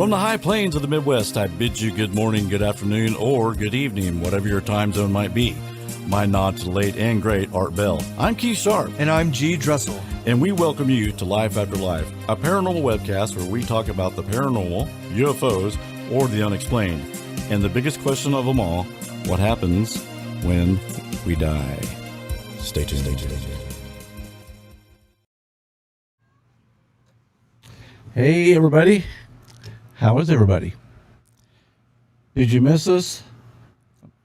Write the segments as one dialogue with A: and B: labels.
A: From the high plains of the Midwest, I bid you good morning, good afternoon, or good evening, whatever your time zone might be. My nod to the late and great Art Bell. I'm Keith Sharp.
B: And I'm G. Dressel.
A: And we welcome you to Life After Life, a paranormal webcast where we talk about the paranormal, UFOs, or the unexplained. And the biggest question of them all, what happens when we die? Stay tuned. Hey, everybody. How is everybody? Did you miss us?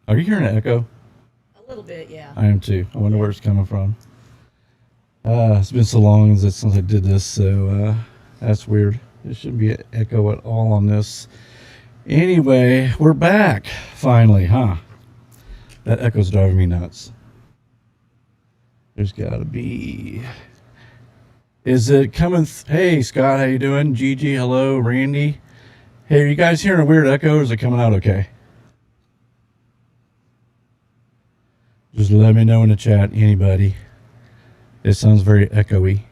A: Are you hearing an echo?
C: A little bit, yeah.
A: I am too. I wonder where it's coming from. It's been so long since I did this, so that's weird. There shouldn't be an echo at all on this. Anyway, we're back finally, huh? That echo's driving me nuts. There's gotta be. Is it coming? Hey, Scott, how you doing? Gigi, hello. Randy. Hey, are you guys hearing a weird echo, or is it coming out okay? Just let me know in the chat, anybody. It sounds very echoey.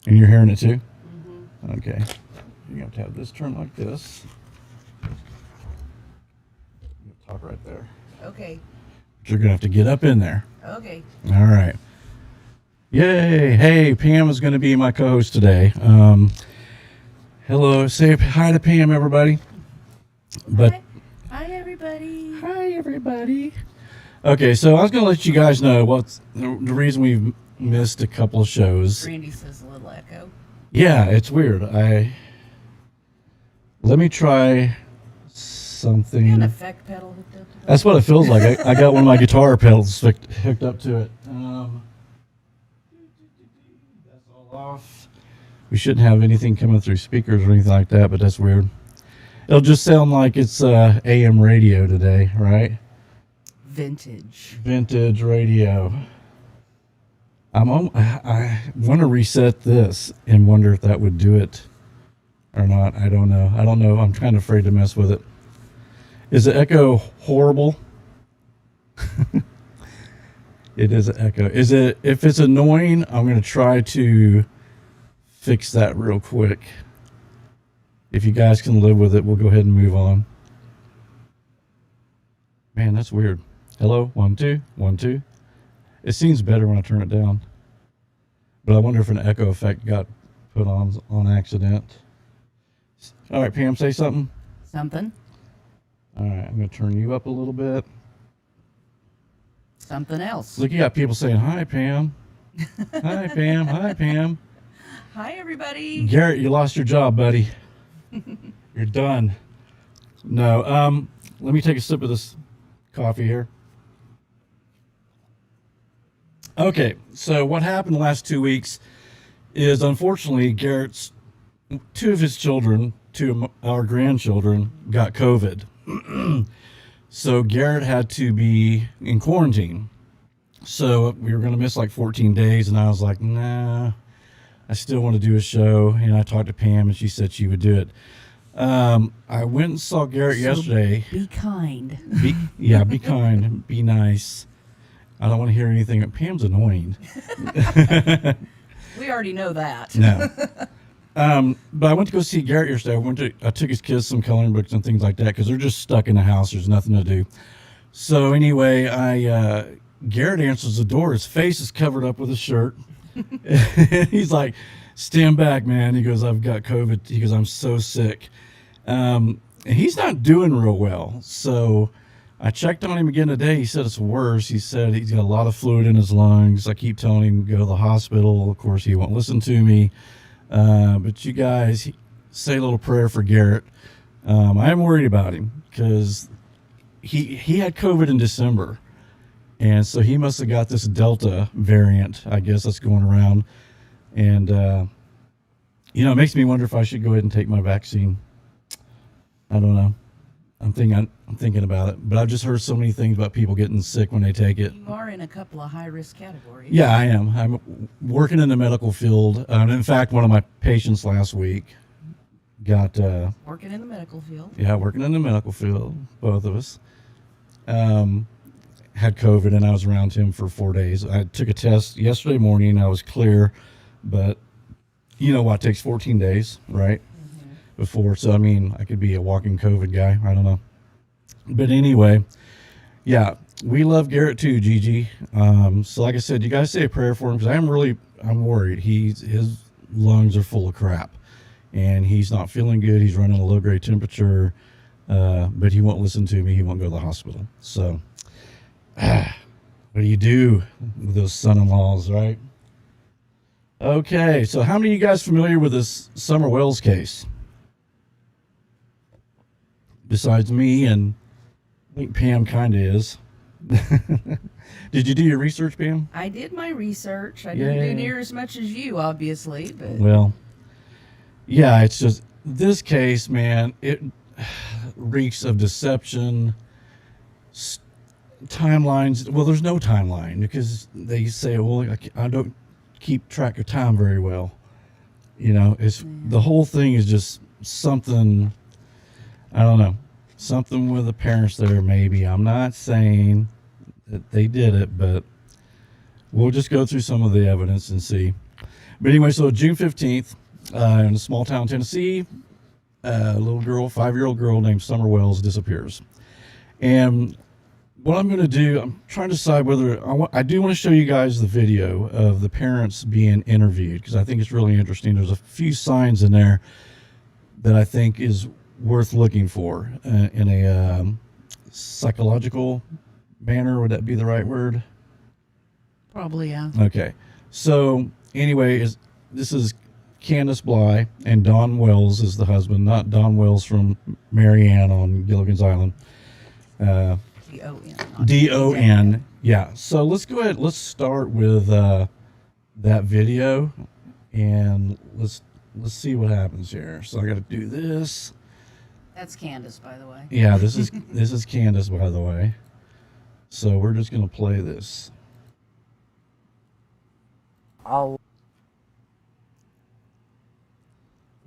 A: And you're hearing it too? Mm-hmm. Okay. You're going to have this turned like this. Talk right there.
C: Okay.
A: But you're going to have to get up in there.
C: Okay.
A: All right. Yay. Hey, Pam is going to be my co-host today. Hello. Say hi to Pam, everybody. But
C: Hi, everybody.
A: Hi, everybody. Okay, so I was going to let you guys know what's the reason we've missed a couple of shows.
C: Randy says a little echo.
A: Yeah, it's weird. Let me try something.
C: An effect pedal hooked up to that?
A: That's what it feels like. I got one of my guitar pedals hooked up to it. That's all off. We shouldn't have anything coming through speakers or anything like that, but that's weird. It'll just sound like it's AM radio today, right? Vintage radio. I want to reset this and wonder if that would do it or not. I don't know. I'm kind of afraid to mess with it. Is the echo horrible? It is an echo. If it's annoying, I'm going to try to fix that real quick. If you guys can live with it, we'll go ahead and move on. Man, that's weird. Hello, 1 2 1 2. It seems better when I turn it down, but I wonder if an echo effect got put on accident. All right, Pam, say something.
C: Something.
A: All right, I'm going to turn you up a little bit.
C: Something else.
A: Look, you got people saying, hi, Pam. Hi, Pam. Hi, Pam.
C: Hi, everybody.
A: Garrett, you lost your job, buddy. You're done. No, let me take a sip of this coffee here. Okay, so what happened the last 2 weeks is, unfortunately, Garrett's two of his children, two of our grandchildren, got COVID. So Garrett had to be in quarantine. So we were going to miss like 14 days, and I was like, nah, I still want to do a show. And I talked to Pam, and she said she would do it. I went and saw Garrett yesterday.
C: Be kind.
A: Be kind. Be nice. I don't want to hear anything. Pam's annoying.
C: We already know that.
A: No. But I went to go see Garrett yesterday. I took his kids some coloring books and things like that because they're just stuck in the house. There's nothing to do. So anyway, Garrett answers the door. His face is covered up with a shirt. He's like, stand back, man. He goes, I've got COVID. He goes, I'm so sick. And he's not doing real well. So I checked on him again today. He said it's worse. He said he's got a lot of fluid in his lungs. I keep telling him to go to the hospital. Of course, he won't listen to me. But you guys say a little prayer for Garrett. I am worried about him because he had COVID in December. And so he must have got this Delta variant, I guess, that's going around. And, it makes me wonder if I should go ahead and take my vaccine. I don't know. I'm thinking about it. But I've just heard so many things about people getting sick when they take it.
C: You are in a couple of high-risk categories.
A: Yeah, I am. I'm working in the medical field. In fact, one of my patients last week got...
C: working in the medical field?
A: Yeah, working in the medical field, both of us. Had COVID, and I was around him for 4 days. I took a test yesterday morning. I was clear, but you know what, it takes 14 days, right? Before. So, I mean, I could be a walking COVID guy. I don't know. But anyway, yeah, we love Garrett too, Gigi. So like I said, you guys say a prayer for him because I'm worried. His lungs are full of crap and he's not feeling good. He's running a low grade temperature, but he won't listen to me. He won't go to the hospital. So, what do you do with those son-in-laws, right? Okay, so how many of you guys familiar with this Summer Wells case? Besides me, and I think Pam kind of is. Did you do your research, Pam?
C: I did my research. I didn't do near as much as you, obviously, but
A: Well, yeah, it's just this case, man, it reeks of deception, timelines. Well, there's no timeline because they say, well, I don't keep track of time very well. You know, it's the whole thing is just something, I don't know, something with the parents there maybe. I'm not saying that they did it, but we'll just go through some of the evidence and see. But anyway, so June 15th, in a small town, Tennessee, a little girl, 5-year-old girl named Summer Wells disappears. And what I'm going to do, I'm trying to decide whether I do want to show you guys the video of the parents being interviewed because I think it's really interesting. There's a few signs in there that I think is worth looking for in a psychological manner. Would that be the right word?
C: probably, yeah.
A: Okay. So anyway, this is Candus Bly, and Don Wells is the husband, not Don Wells from Marianne on Gilligan's Island.
C: D-O-N. not
A: D-O-N. Yeah. So let's go ahead. Let's start with that video, and let's see what happens here. So I got to do this.
C: That's Candus, by the way.
A: Yeah, this is Candus, by the way. So we're just gonna play this. We're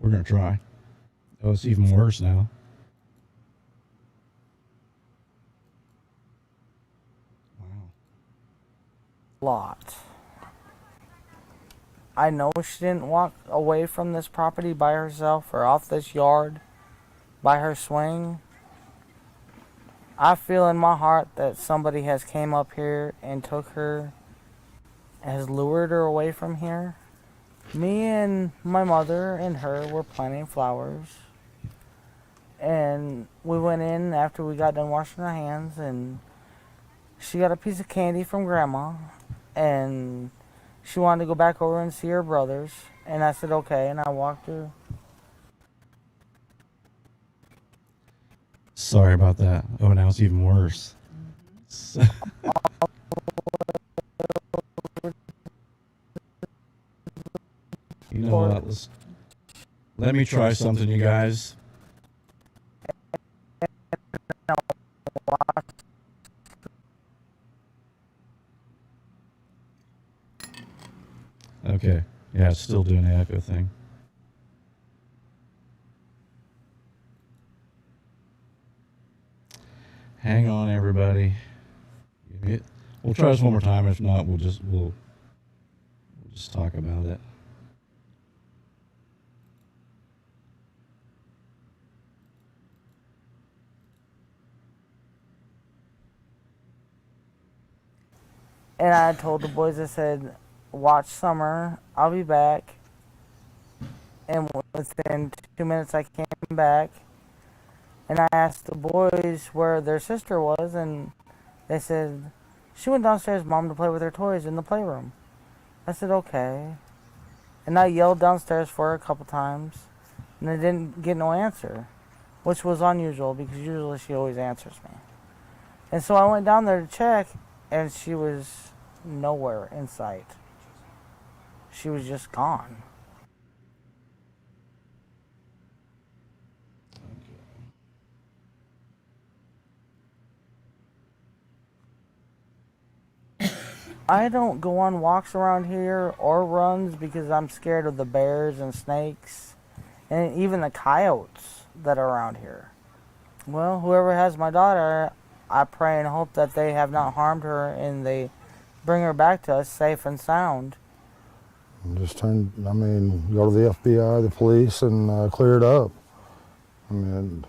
A: gonna try. Oh, it's even worse now. Wow.
B: Lot. I know she didn't walk away from this property by herself or off this yard by her swing. I feel in my heart that somebody has came up here and took her, has lured her away from here. Me and my mother and her were planting flowers. And we went in after we got done washing our hands, and she got a piece of candy from Grandma, and she wanted to go back over and see her brothers. And I said, okay, and I walked her.
A: Sorry about that. Oh, now it's even worse. So- you know what? Let me try something, you guys. Okay. Yeah, it's still doing the echo thing. Hang on, everybody. We'll try this one more time. If not, we'll just talk about it.
B: And I told the boys, I said, watch Summer, I'll be back. And within 2 minutes I came back. And I asked the boys where their sister was, and they said, she went downstairs, Mom, to play with her toys in the playroom. I said, okay. And I yelled downstairs for her a couple times, and I didn't get no answer, which was unusual because usually she always answers me. And so I went down there to check, and she was nowhere in sight. She was just gone. I don't go on walks around here or runs because I'm scared of the bears and snakes and even the coyotes that are around here. Well, whoever has my daughter, I pray and hope that they have not harmed her and they bring her back to us safe and sound.
D: Just go to the FBI, the police, and clear it up. I mean,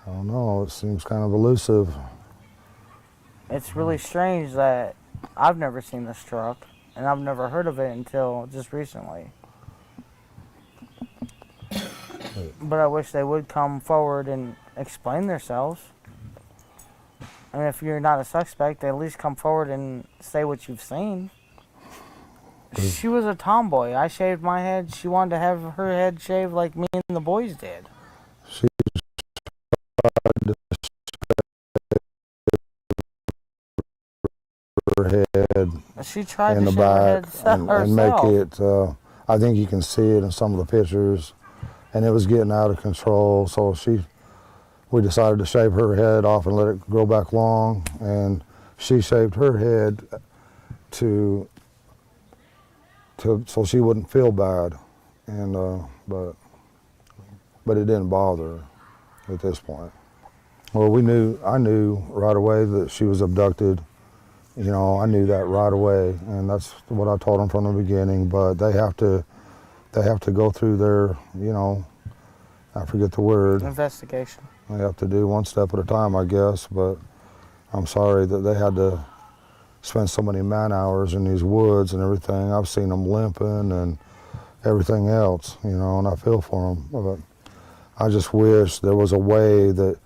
D: I don't know, it seems kind of elusive.
B: It's really strange that I've never seen this truck, and I've never heard of it until just recently. But I wish they would come forward and explain themselves. I mean, if you're not a suspect, at least come forward and say what you've seen. She was a tomboy. I shaved my head. She wanted to have her head shaved like me and the boys did.
D: She tried to shave her head
B: She tried
D: in
B: to
D: the
B: shave her head
D: back and make it, I think you can see it in some of the pictures, and it was getting out of control. So we decided to shave her head off and let it grow back long, and she shaved her head so she wouldn't feel bad, and but it didn't bother her at this point. Well, I knew right away that she was abducted. You know, I knew that right away, and that's what I told them from the beginning. But they have to go through their, I forget the word.
B: Investigation.
D: They have to do one step at a time, I guess. But I'm sorry that they had to spend so many man hours in these woods and everything. I've seen them limping and everything else, and I feel for them. But I just wish there was a way that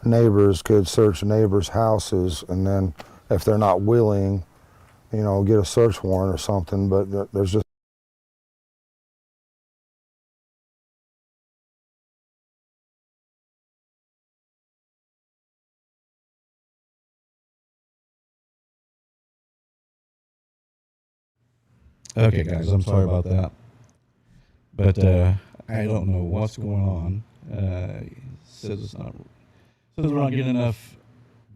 D: neighbors could search neighbors' houses, and then if they're not willing, get a search warrant or something. But there's just
A: Okay, guys, I'm sorry about that. But I don't know what's going on. Says we're not getting enough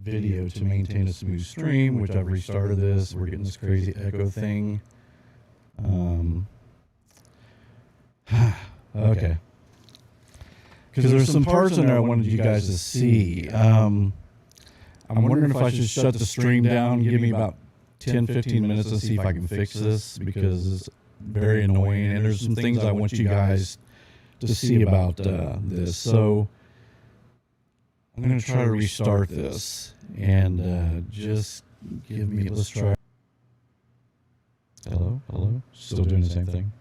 A: video to maintain a smooth stream, which I've restarted this. We're getting this crazy echo thing. Okay. Because there's some parts in there I wanted you guys to see. I'm wondering if I should shut the stream down, give me about 10-15 minutes to see if I can fix this, because it's very annoying, and there's some things I want you guys to see about this. So I'm going to try to restart this, and just let's try. Hello? Still doing the same thing?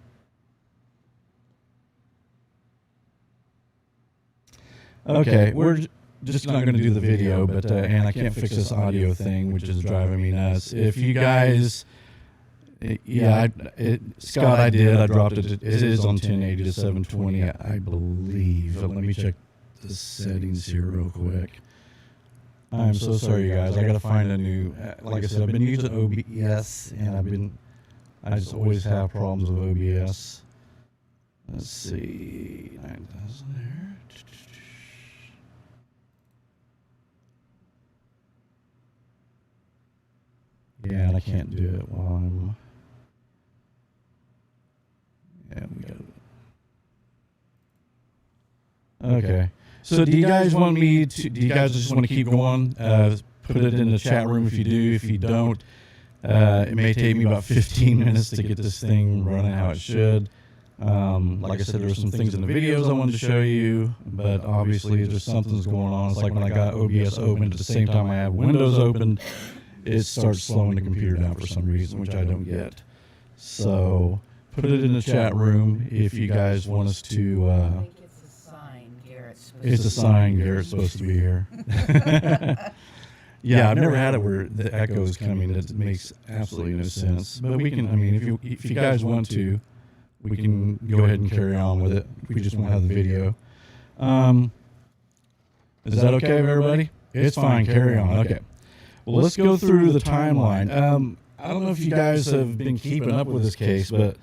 A: Okay, we're just not going to do the video, but and I can't fix this audio thing, which is driving me nuts. If you guys, Scott, I dropped it. It is on 1080 to 720, I believe. Let me check the settings here real quick. I'm so sorry, you guys. I got to find a new. Like I said, I've been using OBS, and I just always have problems with OBS. Let's see, 9,000 there. Yeah, and I can't do it while I'm. Yeah, we got it. Okay. So, do you guys want me to? Do you guys just want to keep going? Put it in the chat room if you do. If you don't, it may take me about 15 minutes to get this thing running how it should. Like I said, there's some things in the videos I wanted to show you, but obviously just something's going on. It's like when I got OBS open at the same time I have Windows open, it starts slowing the computer down for some reason, which I don't get. So put it in the chat room if you guys want us to.
C: I think it's a sign Garrett's
A: supposed to be here. Yeah, I've never had it where the echo is coming. It makes absolutely no sense. But we can. I mean, if you guys want to, we can go ahead and carry on with it. We just won't have the video. Is that okay, everybody? It's fine. Carry on. Okay. Well, let's go through the timeline. I don't know if you guys have been keeping up with this case, but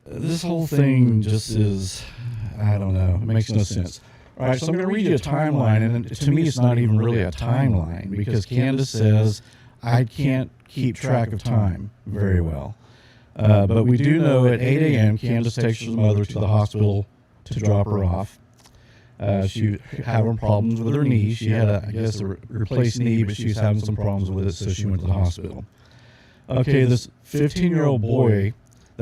A: this whole thing just is, I don't know, it makes no sense. All right, so I'm going to read you a timeline, and to me it's not even really a timeline, because Candus says I can't keep track of time very well. But we do know at 8 a.m. Candus takes her mother to the hospital to drop her off. She was having problems with her knee. She had, a replaced knee, but she was having some problems with it, so she went to the hospital. Okay, this 15-year-old boy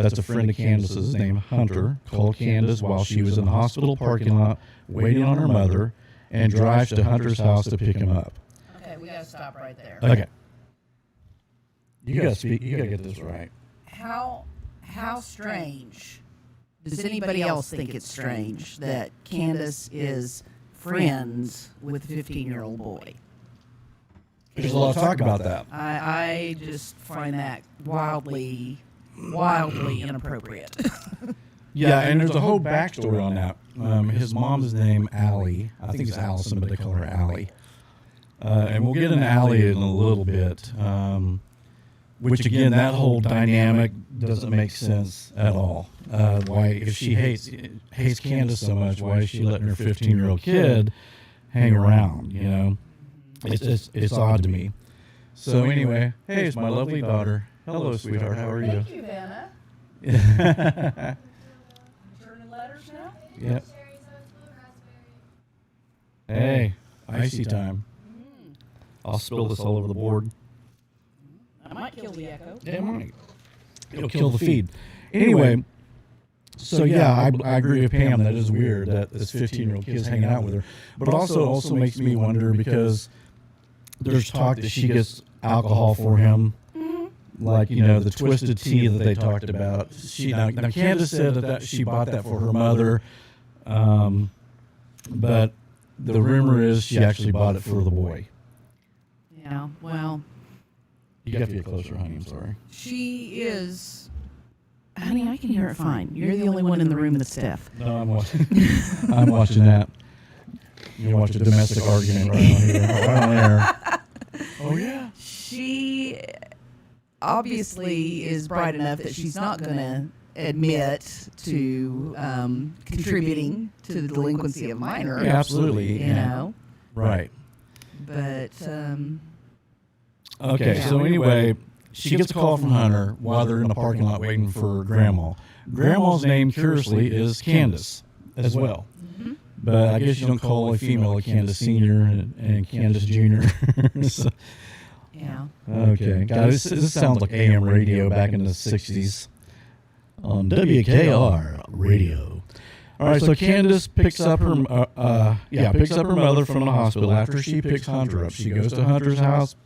A: that's a friend of Candus's named Hunter, called Candus while she was in the hospital parking lot waiting on her mother, and drives to Hunter's house to pick him up.
C: Okay, we gotta stop right there.
A: Okay. You gotta speak. You gotta get this right.
C: How strange. Does anybody else think it's strange that Candus is friends with a 15-year-old boy?
A: There's a lot of talk about that.
C: I just find that wildly inappropriate.
A: Yeah, and there's a whole backstory on that. His mom's name, Allie. I think it's Allison, but they call her Allie. And we'll get into Allie in a little bit. Which, again, that whole dynamic doesn't make sense at all. Why, if she hates Candus so much, why is she letting her 15-year-old kid hang around, you know? It's odd to me. So anyway, hey, it's my lovely daughter. Hello, sweetheart. How are you?
C: Thank you, Vanna. Turning letters now?
A: Yep. Hey, icy time. I'll spill this all over the board.
C: I might kill the echo.
A: Yeah, it might. It'll kill the feed. Anyway, so yeah, I agree with Pam. That is weird that this 15-year-old kid's hanging out with her. But also makes me wonder because there's talk that she gets alcohol for him. Like, you know, the twisted tea that they talked about. Now Candus said that she bought that for her mother. But the rumor is she actually bought it for the boy.
C: Yeah, well,
A: You have to get closer, honey. I'm sorry.
C: she is. Honey, I can hear it fine. You're the only one in the room that's deaf.
A: No, I'm watching. I'm watching that. You watch a domestic argument right on here, right on there. Oh yeah.
C: She obviously is bright enough that she's not going to admit to contributing to the delinquency of minor.
A: Yeah, absolutely.
C: You know,
A: Right.
C: but
A: Okay.
C: Yeah.
A: So anyway, she gets a call from Hunter while they're in the parking lot waiting for Grandma. Grandma's name, curiously, is Candus as well.
C: Mm-hmm.
A: But I guess you don't call a female a Candus Senior and Candus Junior. So,
C: yeah.
A: okay. God, this sounds like AM radio back in the 60s on WKR radio. All right, so Candus picks up her mother from the hospital after she picks Hunter up. She goes to Hunter's house,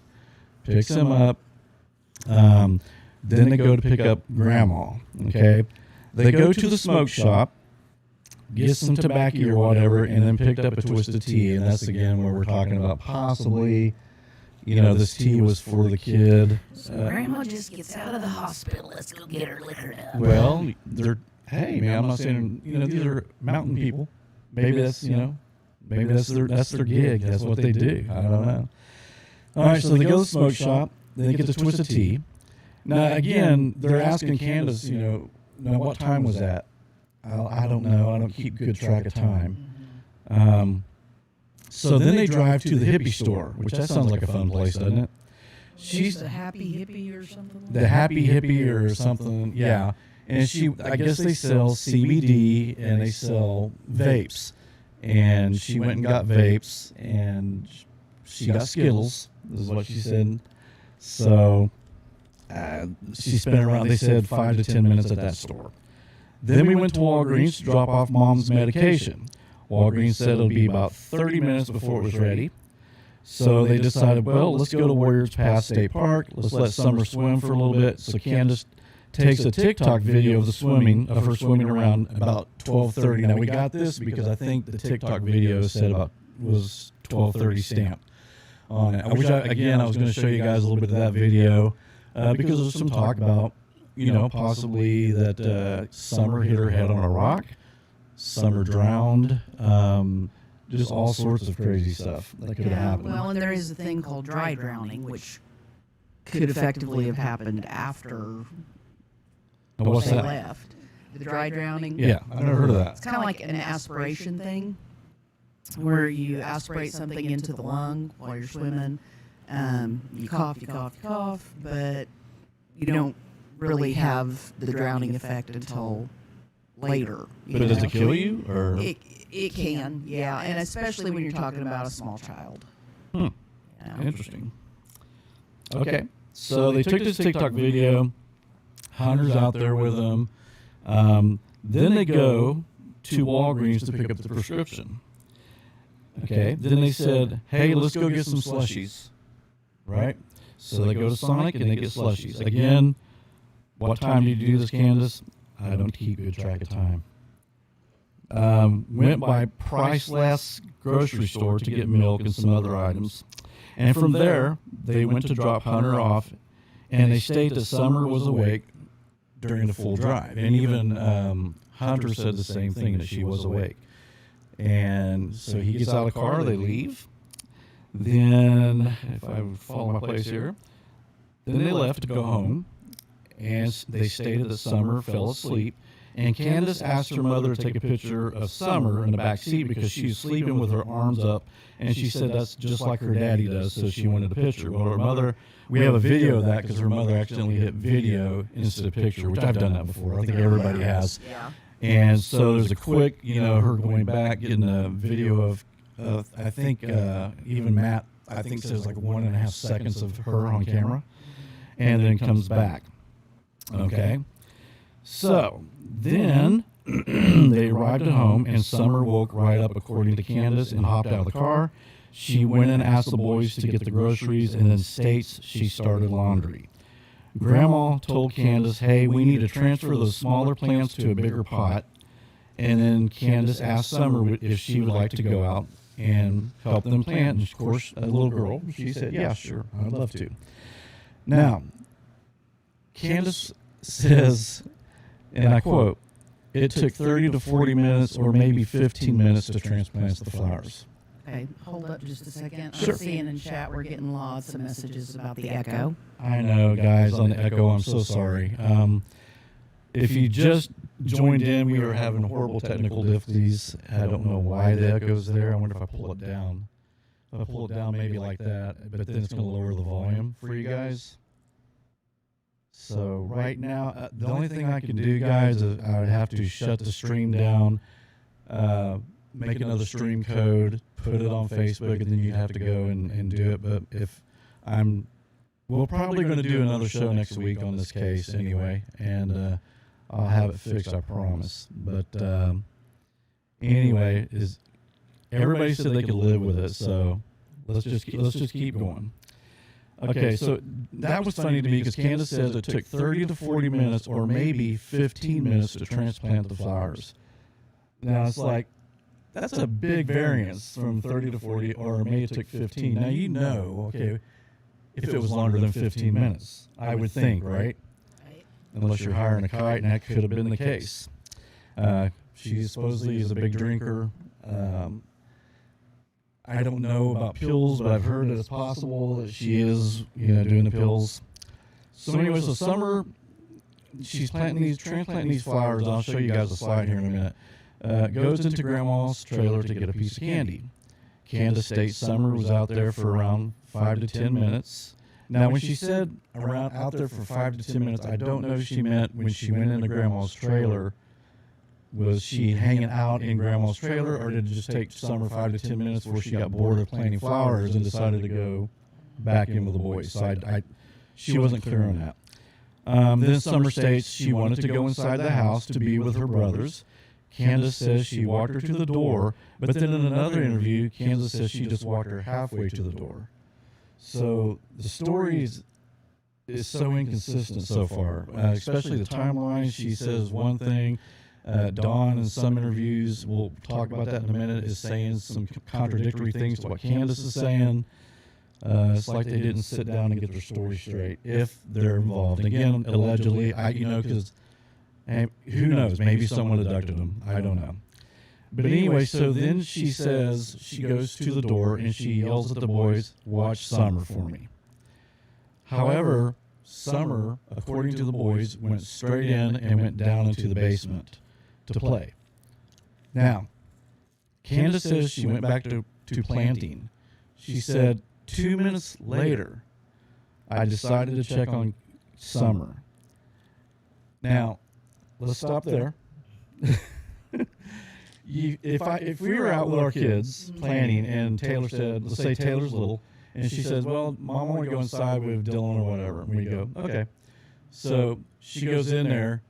A: picks him up. Then they go to pick up Grandma. Okay, they go to the smoke shop, get some tobacco or whatever, and then picked up a twisted tea. And that's again where we're talking about possibly, you know, this tea was for the kid.
C: Grandma just gets out of the hospital. Let's go get her liquored up.
A: Well, hey man, I'm not saying, you know, these are mountain people. Maybe that's their gig. That's what they do. I don't know. All right, so they go to the smoke shop. They get the twisted tea. Now again, they're asking Candus, you know, now what time was that? I don't know. I don't keep good track of time. So then they drive to the hippie store, which that sounds like a fun place, doesn't it?
C: She's a happy hippie or something.
A: The happy hippie or something, yeah. And I guess they sell CBD and they sell vapes. And she went and got vapes and she got Skittles, is what she said. So she spent around, they said, 5 to 10 minutes at that store. Then we went to Walgreens to drop off Mom's medication. Walgreens said it'll be about 30 minutes before it was ready. So they decided, well, let's go to Warriors Pass State Park. Let's let Summer swim for a little bit. So Candus takes a TikTok video of her swimming around about 12:30. Now we got this because I think the TikTok video said was 12:30 stamped on it. I was going to show you guys a little bit of that video because there's some talk about, you know, possibly that Summer hit her head on a rock, Summer drowned, just all sorts of crazy stuff that could have happened.
C: Well, and there is a thing called dry drowning, which could effectively have happened after
A: What's
C: they
A: that?
C: left. The dry drowning.
A: Yeah, I've never heard of that.
C: It's kind of like an aspiration thing, where you aspirate something into the lung while you're swimming. You cough, but you don't really have the drowning effect until later.
A: But does it kill you? Or
C: It can, yeah, and especially when you're talking about a small child.
A: Hmm.
C: You know?
A: Interesting. Okay, so they took this TikTok video. Hunter's out there with them. Then they go to Walgreens to pick up the prescription. Okay. Then they said, hey, let's go get some slushies. Right? So they go to Sonic and they get slushies. Again, what time did you do this, Candus? I don't keep good track of time. Went by Priceless grocery store to get milk and some other items. And from there, they went to drop Hunter off, and they stayed till Summer was awake during the full drive. And even Hunter said the same thing, that she was awake. And so he gets out of the car, they leave. Then, if I follow my place here, then they left to go home, and they stated that Summer fell asleep. And Candus asked her mother to take a picture of Summer in the back seat because she was sleeping with her arms up, and she said that's just like her daddy does, so she wanted a picture. Well, her mother, we have a video of that because her mother accidentally hit video instead of picture, which I've done that before. I think everybody has.
C: Yeah.
A: And so there's a quick, her going back, getting a video of I think even Matt, I think says like 1.5 seconds of her on camera, and then comes back. Okay. So then they arrived at home, and Summer woke right up, according to Candus, and hopped out of the car. She went and asked the boys to get the groceries, and then states she started laundry. Grandma told Candus, hey, we need to transfer those smaller plants to a bigger pot. And then Candus asked Summer if she would like to go out and help them plant. And of course, a little girl, she said, yeah, sure, I'd love to. Now, Candus says, and I quote, it took 30 to 40 minutes or maybe 15 minutes to transplant the flowers.
C: Okay, hold up just a second.
A: Sure.
C: I'm seeing in chat we're getting lots of messages about the echo.
A: I know, guys, on the echo, I'm so sorry. If you just joined in, we were having horrible technical difficulties. I don't know why the echo's there. I wonder if I pull it down. If I pull it down maybe like that, but then it's going to lower the volume for you guys. So right now, the only thing I can do, guys, is I would have to shut the stream down, make another stream code, put it on Facebook, and then you'd have to go and do it. But we're probably going to do another show next week on this case anyway, and I'll have it fixed, I promise. But anyway, everybody said they could live with it, so let's just keep going. Okay, so that was funny to me because Candus says it took 30 to 40 minutes or maybe 15 minutes to transplant the flowers. Now, it's like, that's a big variance from 30 to 40, or maybe it took 15. Now, okay, if it was longer than 15 minutes, I would think, right? Unless you're hiring a kite, and that could have been the case. She supposedly is a big drinker. I don't know about pills, but I've heard that it's possible that she is, doing the pills. So anyway, so Summer, she's transplanting these flowers. I'll show you guys a slide here in a minute. Goes into Grandma's trailer to get a piece of candy. Candus states Summer was out there for around 5 to 10 minutes. Now, when she said around out there for 5 to 10 minutes, I don't know if she meant when she went into Grandma's trailer, was she hanging out in Grandma's trailer, or did it just take Summer 5 to 10 minutes before she got bored of planting flowers and decided to go back in with the boys? So she wasn't clear on that. Then Summer states she wanted to go inside the house to be with her brothers. Candus says she walked her to the door, but then in another interview, Candus says she just walked her halfway to the door. So the story is so inconsistent so far, especially the timeline. She says one thing. Dawn, in some interviews, we'll talk about that in a minute, is saying some contradictory things to what Candus is saying. It's like they didn't sit down and get their story straight, if they're involved. Again, allegedly, because who knows? Maybe someone abducted them. I don't know. But anyway, so then she says she goes to the door and she yells at the boys, "Watch Summer for me." However, Summer, according to the boys, went straight in and went down into the basement to play. Now, Candus says she went back to planting. She said, 2 minutes later, I decided to check on Summer. Now, let's stop there. If we were out with our kids planning and Taylor said, let's say Taylor's little, and she says, well, Mom, I want to go inside with Dylan or whatever. And we go, okay. So she goes in there.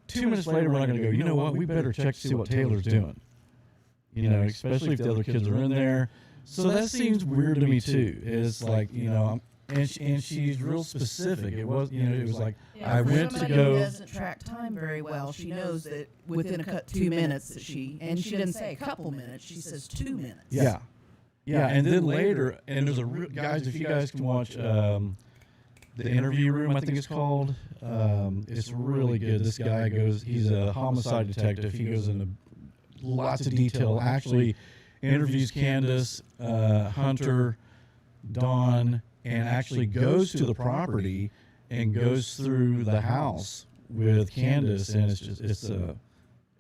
A: 2 minutes later, we're not going to go, you know what, we better check to see what Taylor's doing. You know, especially if the other kids are in there. So that seems weird to me, too. It's like, you know, and she's real specific. It was, you know, it was like,
C: Yeah,
A: I
C: for
A: went to
C: somebody
A: go.
C: who doesn't track time very well, she knows that within a 2 minutes that she didn't say a couple minutes, she says 2 minutes.
A: Yeah. Yeah, and then later, and there's guys, if you guys can watch The Interview Room, I think it's called. It's really good. This guy he's a homicide detective. He goes into lots of detail, actually interviews Candus, Hunter, Dawn, and actually goes to the property and goes through the house with Candus, and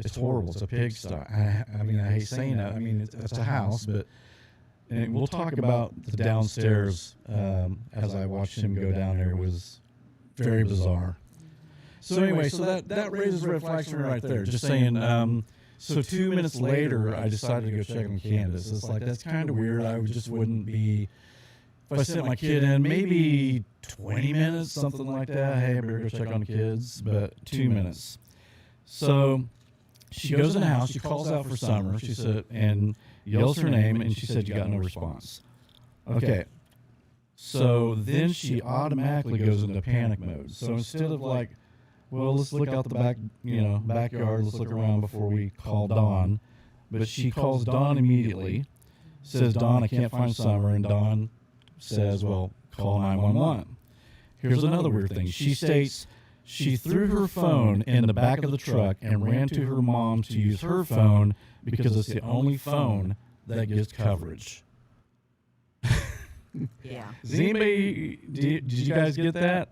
A: it's horrible. It's a pigsty. I mean, I hate saying that. I mean, it's a house, but and we'll talk about the downstairs as I watched him go down there. It was very bizarre. So anyway, so that raises red flags for me right there. Just saying. So 2 minutes later, I decided to go check on Candus. It's like, that's kind of weird. I just wouldn't be, if I sent my kid in, maybe 20 minutes, something like that. Hey, I better go check on the kids. But 2 minutes. So she goes in the house. She calls out for Summer. She said, and yells her name, and she said, you got no response. Okay. So then she automatically goes into panic mode. So instead of like, well, let's look out the backyard. Let's look around before we call Dawn. But she calls Dawn immediately, says, Dawn, I can't find Summer. And Dawn says, well, call 911. Here's another weird thing. She states she threw her phone in the back of the truck and ran to her mom to use her phone because it's the only phone that gets coverage.
C: Yeah.
A: Does anybody, did you guys get that?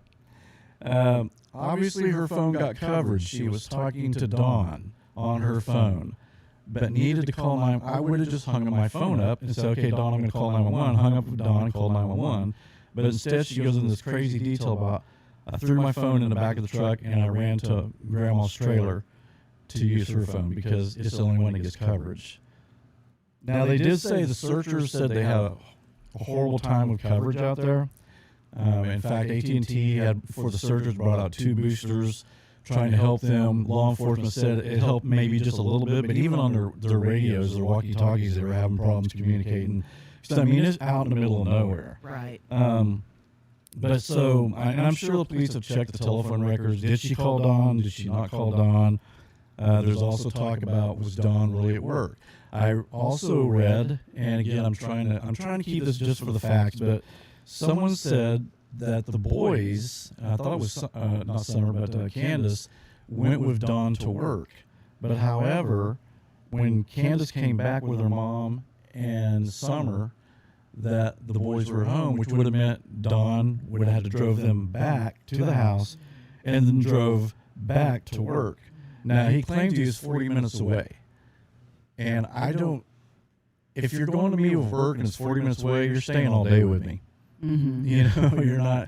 A: Obviously, her phone got coverage. She was talking to Dawn on her phone, but needed to call 911. I would have just hung my phone up and said, okay, Dawn, I'm going to call 911. Hung up with Dawn and called 911. But instead, she goes into this crazy detail about, I threw my phone in the back of the truck and I ran to Grandma's trailer to use her phone because it's the only one that gets coverage. Now, they did say the searchers said they had a horrible time with coverage out there. In fact, AT&T had, before the searchers, brought out 2 boosters trying to help them. Law enforcement said it helped maybe just a little bit, but even on their radios, their walkie-talkies, they were having problems communicating. So, I mean, it's out in the middle of nowhere.
C: Right.
A: But so, and I'm sure the police have checked the telephone records. Did she call Dawn? Did she not call Dawn? There's also talk about, was Dawn really at work? I also read, and again, I'm trying to keep this just for the facts, but someone said that the boys, I thought it was not Summer, but Candus, went with Dawn to work. But however, when Candus came back with her mom and Summer, that the boys were at home, which would have meant Dawn would have had to drove them back to the house and then drove back to work. Now, he claimed he was 40 minutes away. And I don't, if you're going to me with work and it's 40 minutes away, you're staying all day with me.
C: Mm-hmm.
A: You know, you're not,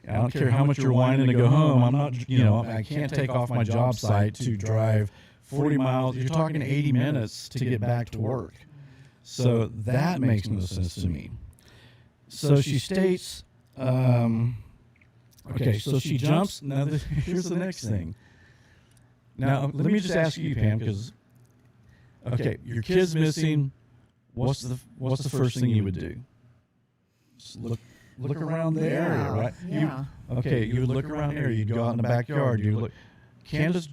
A: I don't care how much you're whining to go home. I'm not, you know, I can't take off my job site to drive 40 miles. You're talking 80 minutes to get back to work. So that makes no sense to me. So she states, okay, so she jumps. Now, here's the next thing. Now, let me just ask you, Pam, because, okay, your kid's missing. What's the first thing you would do? Just look around the area, right?
C: Yeah.
A: You would look around the area. You'd go out in the backyard. You look. Candace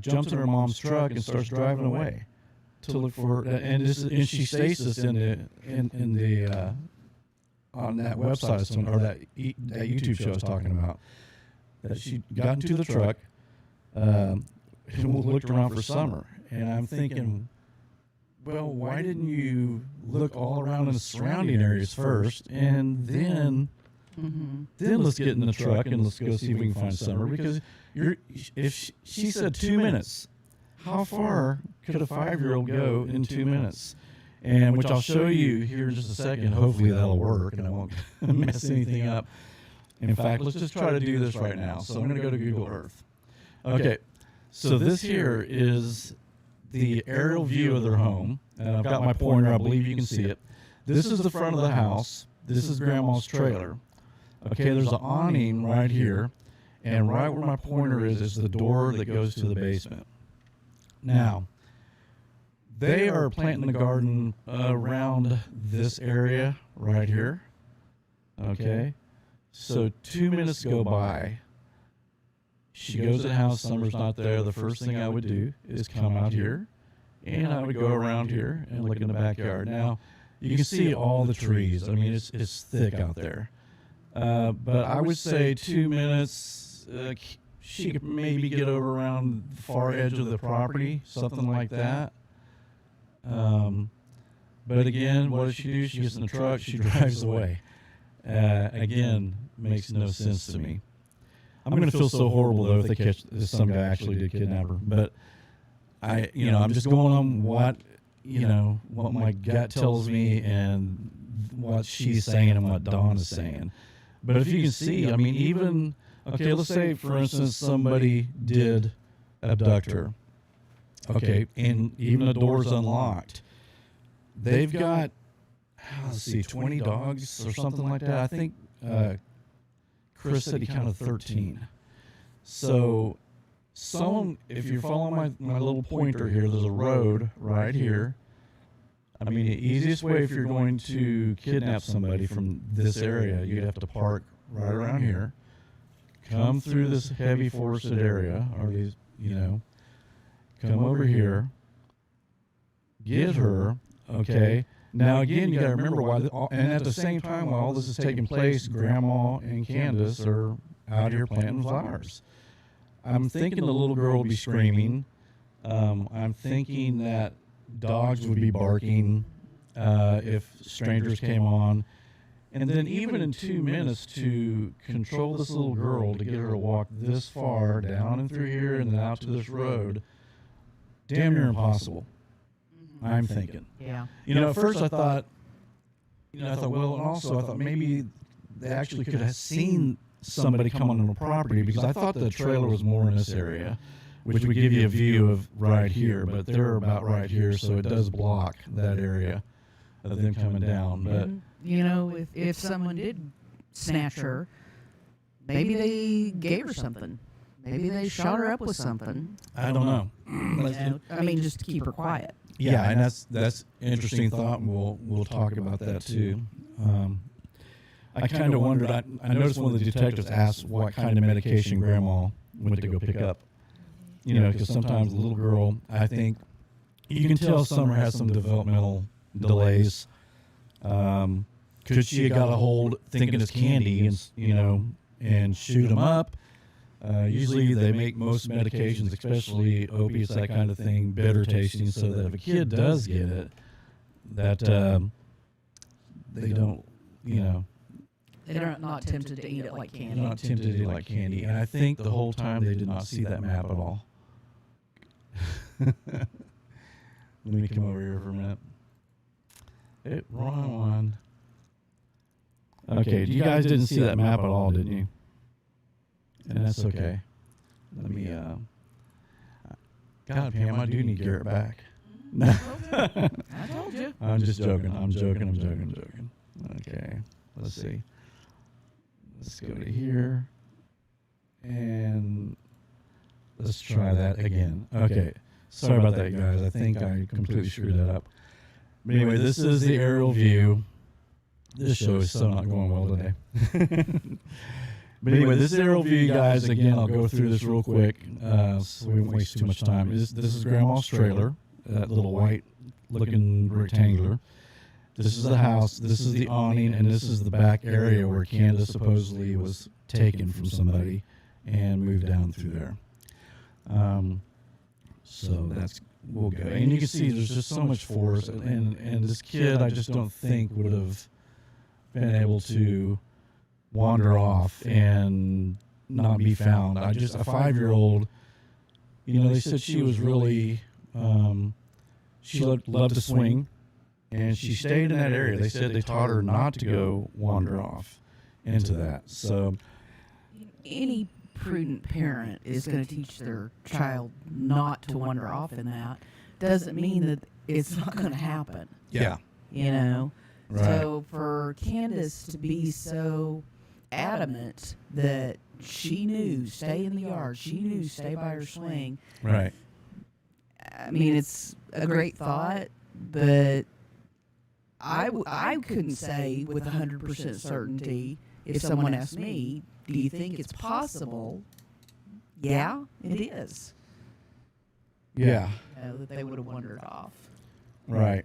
A: jumps in her mom's truck and starts driving away to look for her. And she states this in the on that website or that YouTube show I was talking about. That she got into the truck and looked around for Summer. And I'm thinking, well, why didn't you look all around in the surrounding areas first, and then let's get in the truck and let's go see if we can find Summer? Because if she said 2 minutes, how far could a 5-year-old go in 2 minutes? And which I'll show you here in just a second. Hopefully that'll work and I won't mess anything up. In fact, let's just try to do this right now. So I'm going to go to Google Earth. Okay, so this here is the aerial view of their home. And I've got my pointer. I believe you can see it. This is the front of the house. This is Grandma's trailer. Okay, there's an awning right here. And right where my pointer is the door that goes to the basement. Now, they are planting the garden around this area right here. Okay? So 2 minutes go by. She goes to the house, Summer's not there. The first thing I would do is come out here, and I would go around here and look in the backyard. Now, you can see all the trees. I mean, it's thick out there. But I would say 2 minutes, she could maybe get over around the far edge of the property, something like that. But again, what does she do? She gets in the truck, she drives away. Again, makes no sense to me. I'm going to feel so horrible though if they catch if some guy actually did kidnap her. But I'm just going on what my gut tells me and what she's saying and what Dawn is saying. But if you can see, I mean, even let's say for instance somebody did abduct her. Okay, and even the door's unlocked. They've got 20 dogs or something like that. I think Chris said he counted 13. So if you're following my little pointer here, there's a road right here. I mean, the easiest way if you're going to kidnap somebody from this area, you'd have to park right around here, come through this heavy forested area, or these, come over here, get her, okay? Now, again, you got to remember and at the same time, while all this is taking place, Grandma and Candus are out here planting flowers. I'm thinking the little girl will be screaming. I'm thinking that dogs would be barking if strangers came on. And then even in 2 minutes to control this little girl, to get her to walk this far down and through here and then out to this road, damn near impossible. I'm thinking.
C: Yeah.
A: At first I thought, well, and also I thought maybe they actually could have seen somebody come on the property, because I thought the trailer was more in this area, which would give you a view of right here, but they're about right here, so it does block that area of them coming down. But
C: if someone did snatch her, maybe they gave her something. Maybe they shot her up with something.
A: I don't know.
C: Just to keep her quiet.
A: Yeah, and that's interesting thought, and we'll talk about that too. I kind of wondered. I noticed one of the detectives asked what kind of medication Grandma went to go pick up. Because sometimes the little girl, I think you can tell Summer has some developmental delays. Could she have got a hold thinking it's candy and shoot them up? Usually they make most medications, especially opiates, that kind of thing, bitter tasting, so that if a kid does get it, that they don't,
C: They're not tempted to eat it like candy.
A: They're not tempted to eat it like candy. And I think the whole time they did not see that map at all. Let me come over here for a minute. Wrong one. Okay, you guys didn't see that map at all, didn't you? And that's okay. Let me, God, Pam, I do need Garrett back.
C: I told you.
A: I'm just joking. I'm joking. Okay, let's see. Let's go to here. And let's try that again. Okay, sorry about that, guys. I think I completely screwed that up. But anyway, this is the aerial view. This show is so not going well today. But anyway, this is the aerial view, guys. Again, I'll go through this real quick so we won't waste too much time. This is Grandma's trailer, that little white-looking rectangular. This is the house. This is the awning, and this is the back area where Candus supposedly was taken from somebody and moved down through there. So we'll go. And you can see there's just so much force. And this kid, I just don't think would have been able to wander off and not be found. A 5-year-old, they said she was really, she loved to swing, and she stayed in that area. They said they taught her not to go wander off into that. So
C: any prudent parent is going to teach their child not to wander off in that. Doesn't mean that it's not going to happen.
A: Yeah.
C: Right.
A: Right.
C: So for Candus to be so adamant that she knew stay in the yard. She knew stay by her swing.
A: Right.
C: I mean, it's a great thought, but I couldn't say with 100% certainty if someone asked me, do you think it's possible? Yeah, it is.
A: Yeah.
C: That they would have wandered off.
A: Right.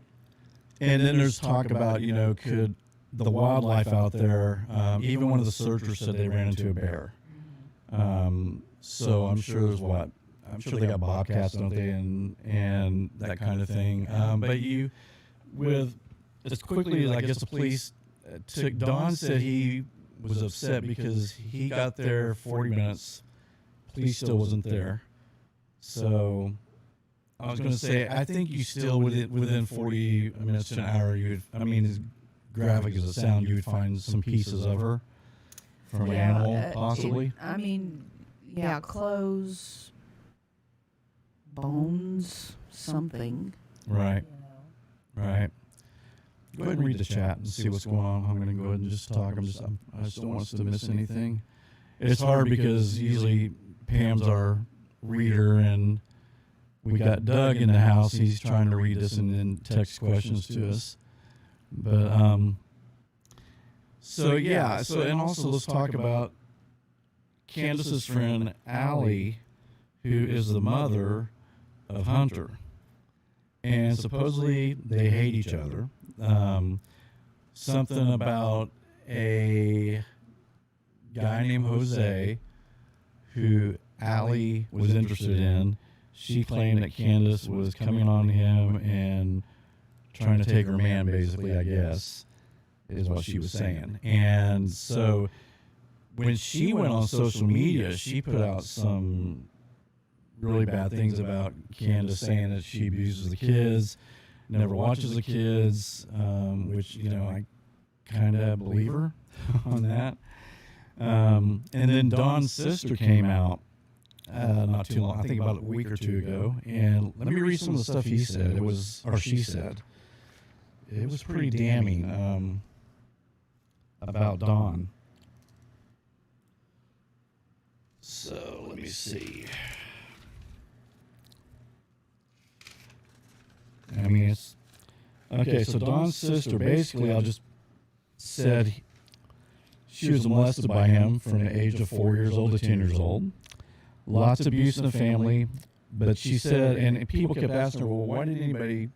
A: And then there's talk about, could the wildlife out there, even one of the searchers said they ran into a bear. So I'm sure I'm sure they got bobcats, don't they, and that kind of thing. But as quickly as I guess the police took, Don said he was upset because he got there 40 minutes, police still wasn't there. So I was going to say, I think you still, within 40 minutes to an hour, as graphic as it sounds, you would find some pieces of her from an animal, possibly.
C: Clothes, bones, something.
A: Right. Right. Go ahead and read the chat and see what's going on. I'm going to go ahead and just talk. I just don't want us to miss anything. It's hard because usually Pam's our reader, and we got Doug in the house. He's trying to read this and then text questions to us. But and also let's talk about Candus's friend Allie, who is the mother of Hunter, and supposedly they hate each other. Something about a guy named Jose who Allie was interested in. She claimed that Candus was coming on him and trying to take her man, basically, I guess, is what she was saying. And so when she went on social media, she put out some really bad things about Candus, saying that she abuses the kids, never watches the kids, which, I kind of believe her on that. And then Don's sister came out not too long, I think about a week or two ago, and let me read some of the stuff she said. It was pretty damning about Don. So let me see. It's okay. So Don's sister, basically, I just said she was molested by him from the age of 4 years old to 10 years old. Lots of abuse in the family, but she said, and people kept asking her, well, why didn't anybody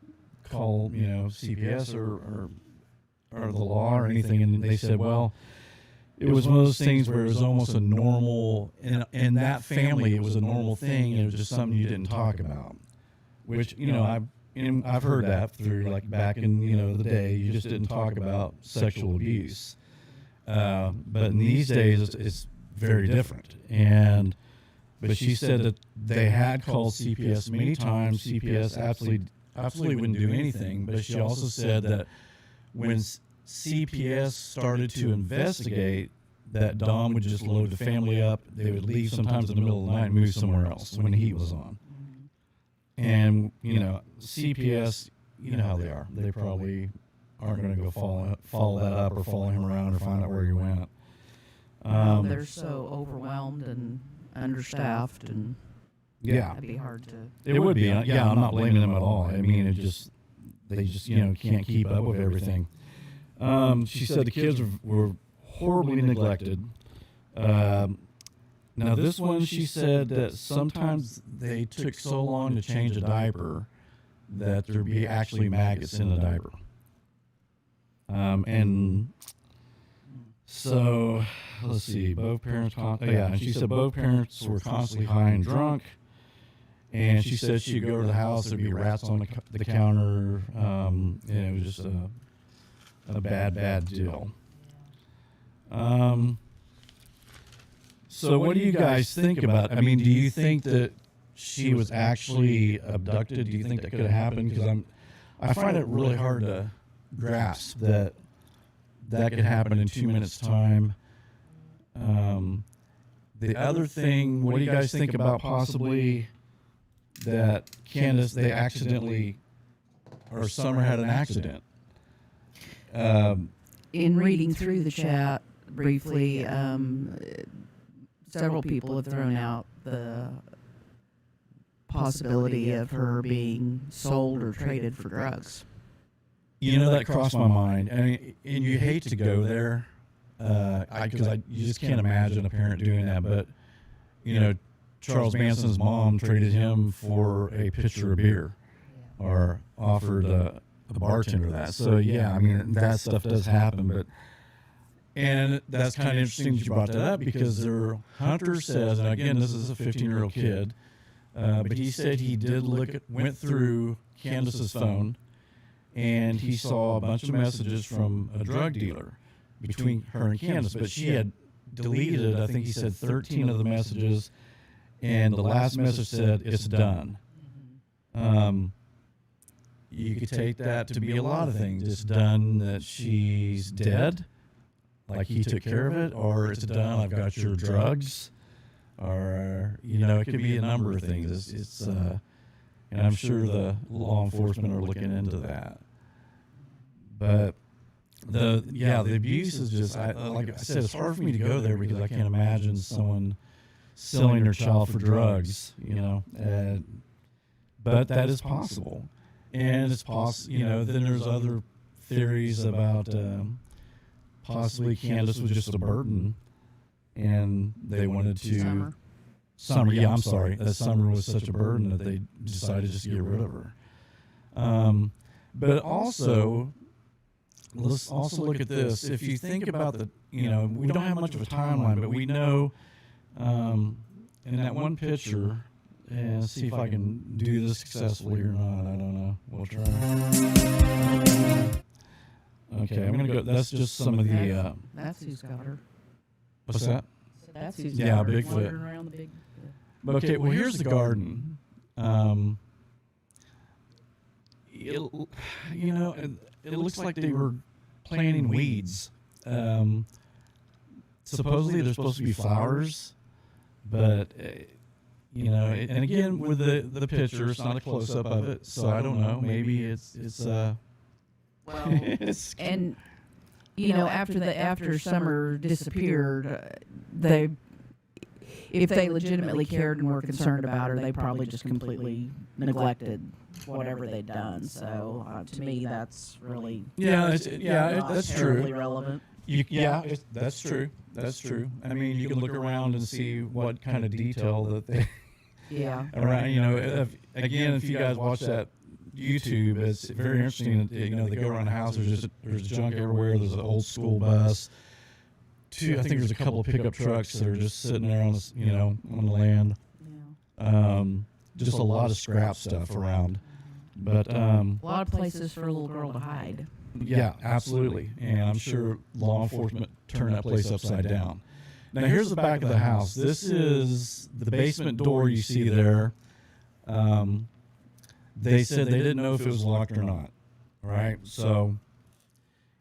A: call, CPS or the law or anything? And they said, well, it was one of those things where it was almost a normal, in that family, it was a normal thing. It was just something you didn't talk about, which, I've heard that through, like, back in, the day, you just didn't talk about sexual abuse. But in these days, it's very different. But she said that they had called CPS many times. CPS absolutely wouldn't do anything. But she also said that when CPS started to investigate, that Don would just load the family up. They would leave sometimes in the middle of the night and move somewhere else when the heat was on. And, CPS, you know how they are. They probably aren't going to go follow that up or follow him around or find out where he went.
C: They're so overwhelmed and understaffed, and it'd be hard to.
A: It would be. I'm not blaming them at all. They just can't keep up with everything. She said the kids were horribly neglected. Now this one, she said that sometimes they took so long to change a diaper that there'd be actually maggots in the diaper. And so, let's see, and she said both parents were constantly high and drunk, and she said she'd go to the house, there'd be rats on the counter, and it was just a bad deal. So what do you guys think about, do you think that she was actually abducted? Do you think that could have happened? Because I find it really hard to grasp that could happen in 2 minutes' time. The other thing, what do you guys think about possibly that Candus, they accidentally, or Summer had an accident?
C: In reading through the chat, briefly, several people have thrown out the possibility of her being sold or traded for drugs.
A: You know, that crossed my mind, and you hate to go there, because you just can't imagine a parent doing that. But you know, Charles Manson's mom traded him for a pitcher of beer, or offered the bartender that. So yeah, I mean, that stuff does happen. And that's kind of interesting that you brought that up, because Hunter says, and again, this is a 15-year-old kid, but he said he went through Candus's phone, and he saw a bunch of messages from a drug dealer between her and Candus, but she had deleted, I think he said, 13 of the messages, and the last message said, "It's done." You could take that to be a lot of things. It's done that she's dead, like he took care of it, or it's done, I've got your drugs, or, you know, it could be a number of things. And I'm sure the law enforcement are looking into that. But the abuse is just, like I said, it's hard for me to go there, because I can't imagine someone selling their child for drugs, you know, but that is possible. And it's possible, you know, then there's other theories about possibly Candus was just a burden, and they wanted to... Summer, yeah, I'm sorry. That Summer was such a burden that they decided just to get rid of her. But also, let's also look at this. If you think about we don't have much of a timeline, but we know in that one picture, and see if I can do this successfully or not. I don't know. We'll try. Okay, I'm going to go. That's just some of the...
C: That's who's got her.
A: What's that?
C: That's who's
A: Yeah,
C: got her.
A: Bigfoot.
C: Wandering around the big...
A: Okay, well, here's the garden. It looks like they were planting weeds. Supposedly there's supposed to be flowers, but and again with the picture, it's not a close up of it, so I don't know. Maybe it's
C: and after Summer disappeared, if they legitimately cared and were concerned about her, they probably just completely neglected whatever they'd done. So to me, that's really
A: that's
C: terribly
A: true.
C: relevant.
A: That's true. That's true. I mean, you can look around and see what kind of detail that they around. Again, if you guys watch that YouTube, it's very interesting. They go around the house. There's junk everywhere. There's an old school bus. I think there's a couple of pickup trucks that are just sitting there on the land.
C: Yeah.
A: Just a lot of scrap stuff around. But
C: a lot of places for a little girl to hide.
A: Yeah, absolutely. And I'm sure law enforcement turned that place upside down. Now here's the back of the house. This is the basement door you see there. They said they didn't know if it was locked or not. Right? So,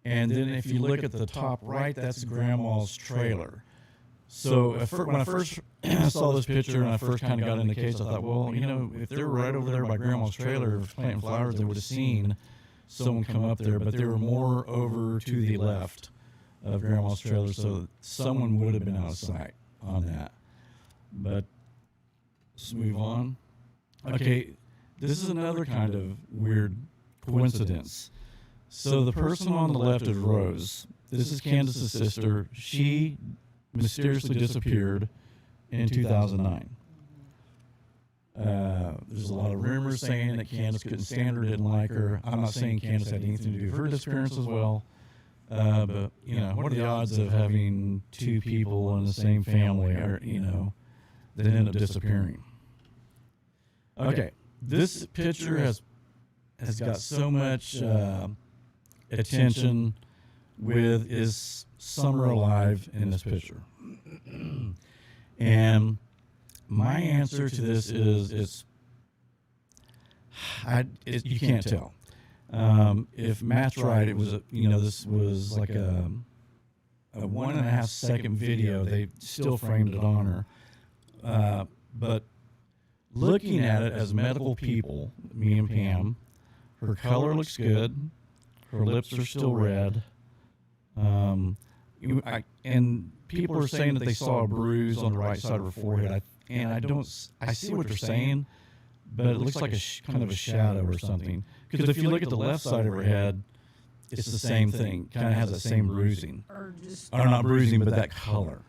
A: and then if you look at the top right, that's Grandma's trailer. So when I first saw this picture and I first kind of got in the case, I thought, well, if they were right over there by Grandma's trailer planting flowers, they would have seen someone come up there. But they were more over to the left of Grandma's trailer, so someone would have been out of sight on that. But let's move on. Okay, this is another kind of weird coincidence. So the person on the left is Rose. This is Candus's sister. She mysteriously disappeared in 2009. There's a lot of rumors saying that Candus couldn't stand her, didn't like her. I'm not saying Candus had anything to do with her disappearance as well. But, what are the odds of having two people in the same family that end up disappearing? Okay, this picture has got so much attention with is Summer alive in this picture. And my answer to this is you can't tell. If Matt's right, it was this was like a 1.5 second video. They still framed it on her, but looking at it as medical people, me and Pam, her color looks good. Her lips are still red. and people are saying that they saw a bruise on the right side of her forehead. I see what they're saying, but it looks like kind of a shadow or something. Because if you look at the left side of her head, it's the same thing. Kind of has the same bruising.
C: Or just,
A: Or not bruising, but that color.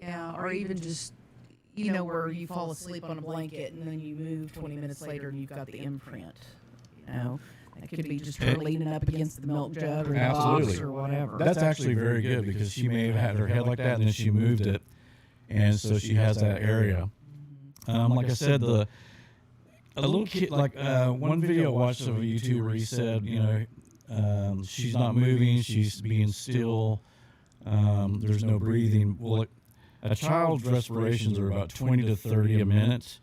C: yeah, or even just, where you fall asleep on a blanket and then you move 20 minutes later and you've got the imprint. It could be just her leaning up against the milk jug or the box or whatever.
A: That's actually very good because she may have had her head like that and then she moved it, and so she has that area. Like I said, a little kid, like one video I watched of a YouTuber, he said, she's not moving, she's being still, there's no breathing. Well, a child's respirations are about 20 to 30 a minute.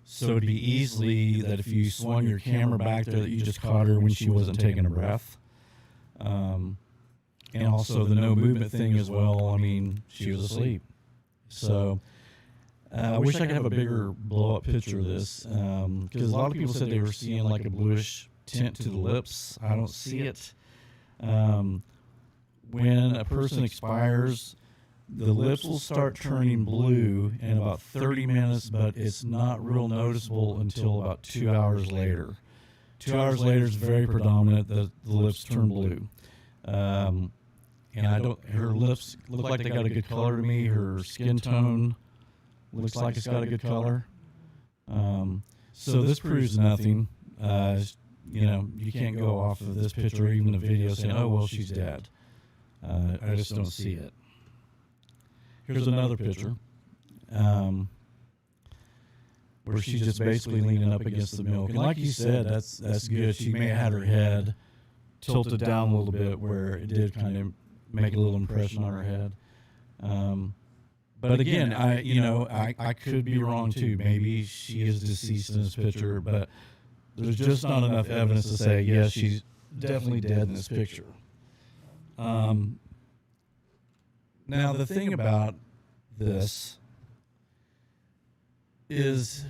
A: So it'd be easily that if you swung your camera back there that you just caught her when she wasn't taking a breath. And also the no movement thing as well. I mean, she was asleep. So I wish I could have a bigger blow-up picture of this, because a lot of people said they were seeing like a bluish tint to the lips. I don't see it. When a person expires, the lips will start turning blue in about 30 minutes, but it's not real noticeable until about 2 hours later. 2 hours later is very predominant that the lips turn blue. And her lips look like they got a good color to me. Her skin tone looks like it's got a good color. So this proves nothing. You can't go off of this picture or even the video saying, oh, well, she's dead. I just don't see it. Here's another picture where she's just basically leaning up against the milk. And like you said, that's good. She may have had her head tilted down a little bit where it did kind of make a little impression on her head. But again, I could be wrong too. Maybe she is deceased in this picture, but there's just not enough evidence to say, yes, she's definitely dead in this picture. Now, the thing about this is,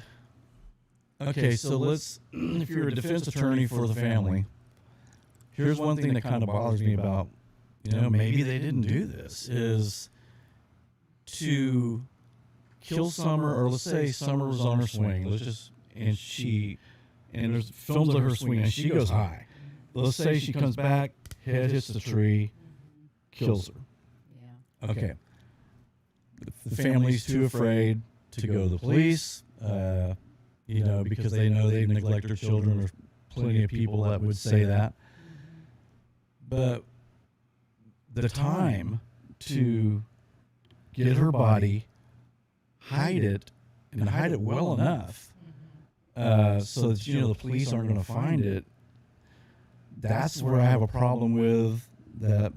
A: okay, so if you're a defense attorney for the family, here's one thing that kind of bothers me about, maybe they didn't do this, is to kill Summer, or let's say Summer was on her swing, and there's films of her swing, and she goes high. Let's say she comes back, head hits the tree, kills her. Okay. The family's too afraid to go to the police, because they know they neglect their children. There's plenty of people that would say that. But the time to get her body, hide it, and hide it well enough so that, the police aren't going to find it, that's where I have a problem with that.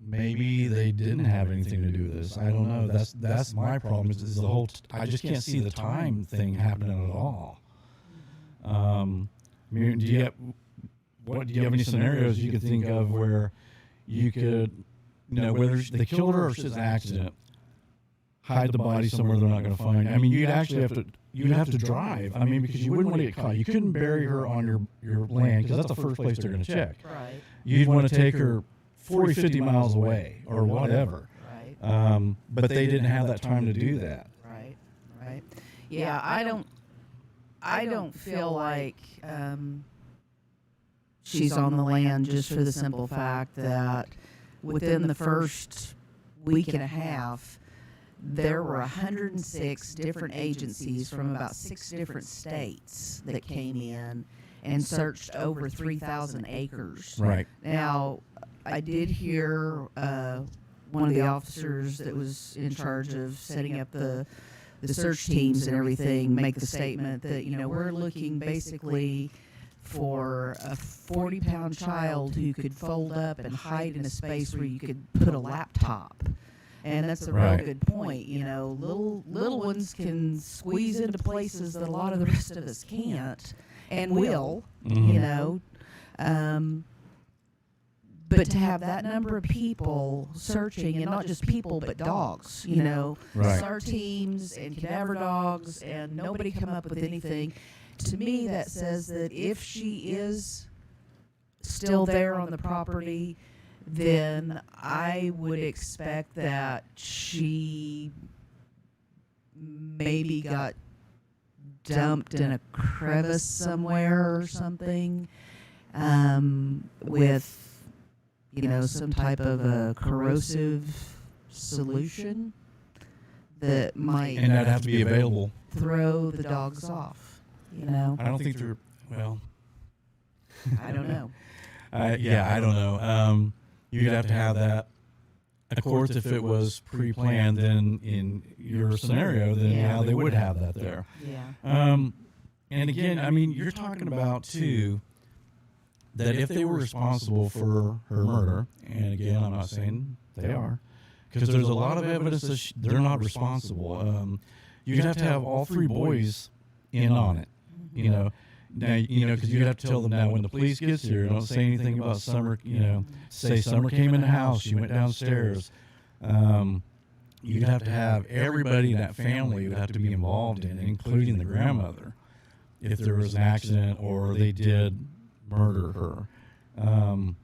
A: Maybe they didn't have anything to do with this. I don't know. That's my problem. Is the whole. I just can't see the time thing happening at all. Do you have any scenarios you could think of where you could, whether they killed her or it's just an accident, hide the body somewhere they're not going to find it? I mean, you'd have to drive. I mean, because you wouldn't want to get caught. You couldn't bury her on your land because that's the first place they're going to check.
C: Right.
A: You'd want to take her 40, 50 miles away or whatever.
C: Right.
A: But they didn't have that time to do that.
C: Right. Yeah, I don't feel like she's on the land just for the simple fact that within the first week and a half, there were 106 different agencies from about 6 different states that came in and searched over 3,000 acres.
A: Right.
C: Now, I did hear one of the officers that was in charge of setting up the search teams and everything make the statement that, we're looking basically for a 40-pound child who could fold up and hide in a space where you could put a laptop. And that's a real good point. Little ones can squeeze into places that a lot of the rest of us can't and will, but to have that number of people searching, and not just people, but dogs, SAR teams and cadaver dogs, and nobody come up with anything. To me, that says that if she is still there on the property, then I would expect that she maybe got dumped in a crevice somewhere or something, with, some type of a corrosive solution that might
A: And that'd have to be available.
C: throw the dogs off.
A: I don't think they're, well,
C: I don't know.
A: I don't know. You'd have to have that. Of course, if it was pre-planned, then in your scenario, then
C: Yeah.
A: they would have that there.
C: Yeah.
A: And again, I mean, you're talking about too that if they were responsible for her murder, and again, I'm not saying they are, because there's a lot of evidence that they're not responsible. You'd have to have all three boys in on it, Now, because you'd have to tell them now when the police gets here, don't say anything about Summer, say Summer came in the house, she went downstairs. You'd have to have everybody in that family would have to be involved in it, including the grandmother, if there was an accident or they did murder her. And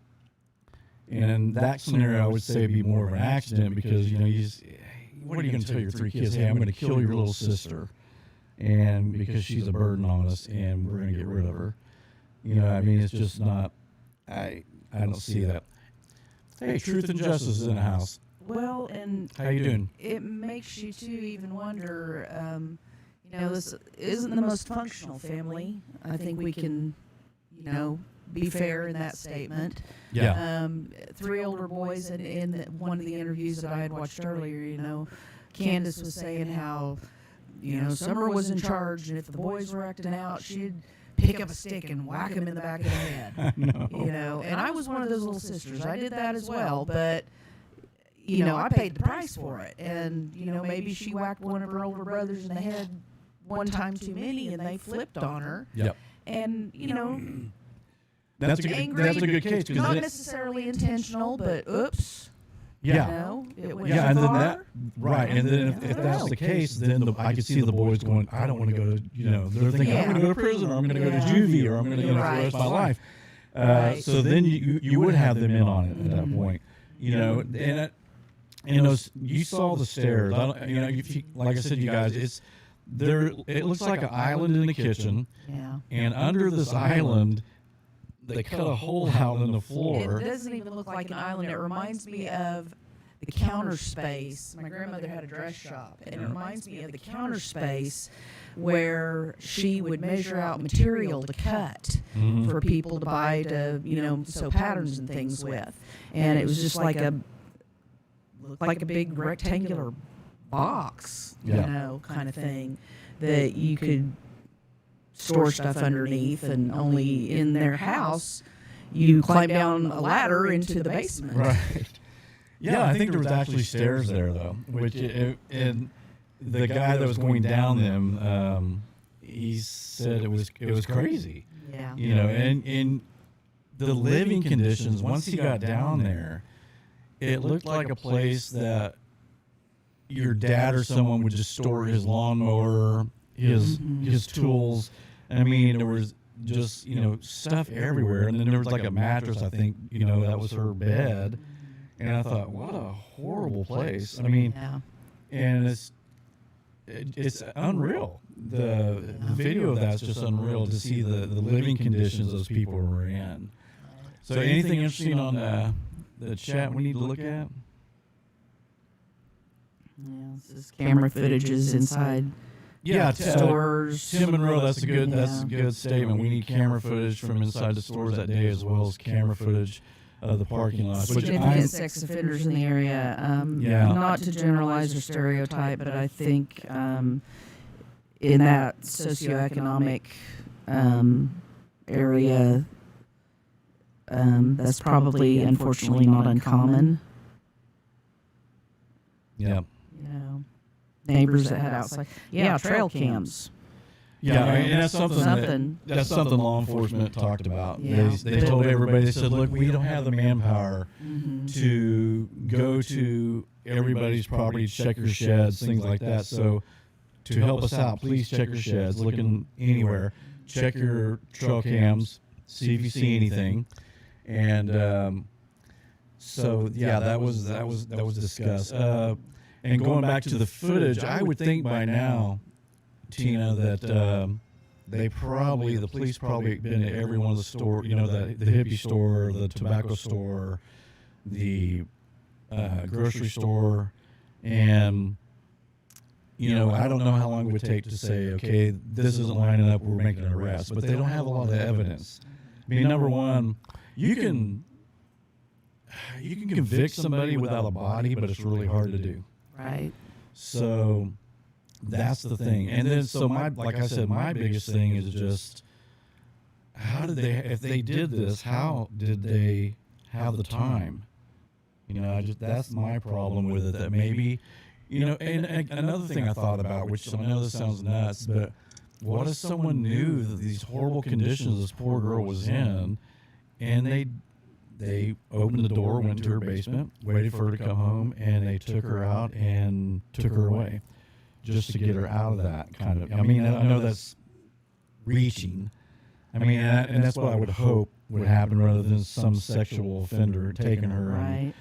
A: in that scenario, I would say it'd be more of an accident because, what are you going to tell your three kids? Hey, I'm going to kill your little sister. And because she's a burden on us and we're going to get rid of her. It's just not, I don't see that. Hey, truth and justice is in the house.
C: Well, and
A: How you doing?
C: it makes you too even wonder, this isn't the most functional family. I think we can, be fair in that statement.
A: Yeah.
C: 3 older boys, and in one of the interviews that I had watched earlier, Candus was saying how, Summer was in charge, and if the boys were acting out, she'd pick up a stick and whack them in the back of the head. And I was one of those little sisters. I did that as well, but I paid the price for it. And maybe she whacked one of her older brothers in the head one time too many, and they flipped on her.
A: Yep.
C: And
A: That's a good case. 'Cause
C: not necessarily intentional, but oops.
A: Yeah.
C: It went
A: Yeah,
C: too
A: and then
C: far.
A: that, right, and then if that's the case, then I could see the boys going, I don't want to go to, they're thinking, I'm going to go to prison, or I'm going to go to juvie, or I'm going to go for the rest of my life.
C: Right.
A: So then you would have them in on it at that point, and those, you saw the stairs. If you, like I said, you guys, it's there. It looks like an island in the kitchen,
C: Yeah.
A: and under this island, they cut a hole out in the floor.
C: It doesn't even look like an island. It reminds me of the counter space. My grandmother had a dress shop, and it reminds me of the counter space where she would measure out material to cut for people to buy to, sew patterns and things with. And it was just like a big rectangular box, kind of thing that you could store stuff underneath, and only in their house you climb down a ladder into the basement.
A: Right. Yeah, I think there was actually stairs there though, which and the guy that was going down them, he said it was crazy.
C: Yeah.
A: And in the living conditions, once he got down there, it looked like a place that your dad or someone would just store his lawnmower, his tools. I mean, there was just, stuff everywhere. And then there was like a mattress, I think, that was her bed. And I thought, what a horrible place. I mean, and it's unreal. The video of that's just unreal to see the living conditions those people were in. So anything interesting on the chat we need to look at?
C: Yeah, this is camera footages inside stores.
A: Tim Monroe, that's a good statement. We need camera footage from inside the stores that day, as well as camera footage of the parking lots.
C: Significant sex offenders in the area. Not to generalize or stereotype, but I think in that socioeconomic area, that's probably unfortunately not uncommon.
A: Yeah.
C: Neighbors that had outside. Trail cams.
A: Yeah, and that's something law enforcement talked about.
C: Yeah.
A: They told everybody, they said, look, we don't have the manpower to go to everybody's property, check your sheds, things like that. So to help us out, please check your sheds, looking anywhere. Check your trail cams, see if you see anything. And So yeah, that was discussed. And going back to the footage, I would think by now, Tina, that the police probably been at every one of the store, the hippie store, the tobacco store, the grocery store, and I don't know how long it would take to say, okay, this isn't lining up, we're making an arrest, but they don't have a lot of evidence. I mean, number one, you can convict somebody without a body, but it's really hard to do.
C: Right.
A: So that's the thing. And then, like I said, my biggest thing is just, if they did this, how did they have the time? That's my problem with it, that maybe, and another thing I thought about, which I know this sounds nuts, but what if someone knew that these horrible conditions this poor girl was in, and they opened the door, went to her basement, waited for her to come home, and they took her out and took her away just to get her out of that kind of. I mean, I know that's reaching. I mean, and that's what I would hope would happen, rather than some sexual offender taking her.
C: Right.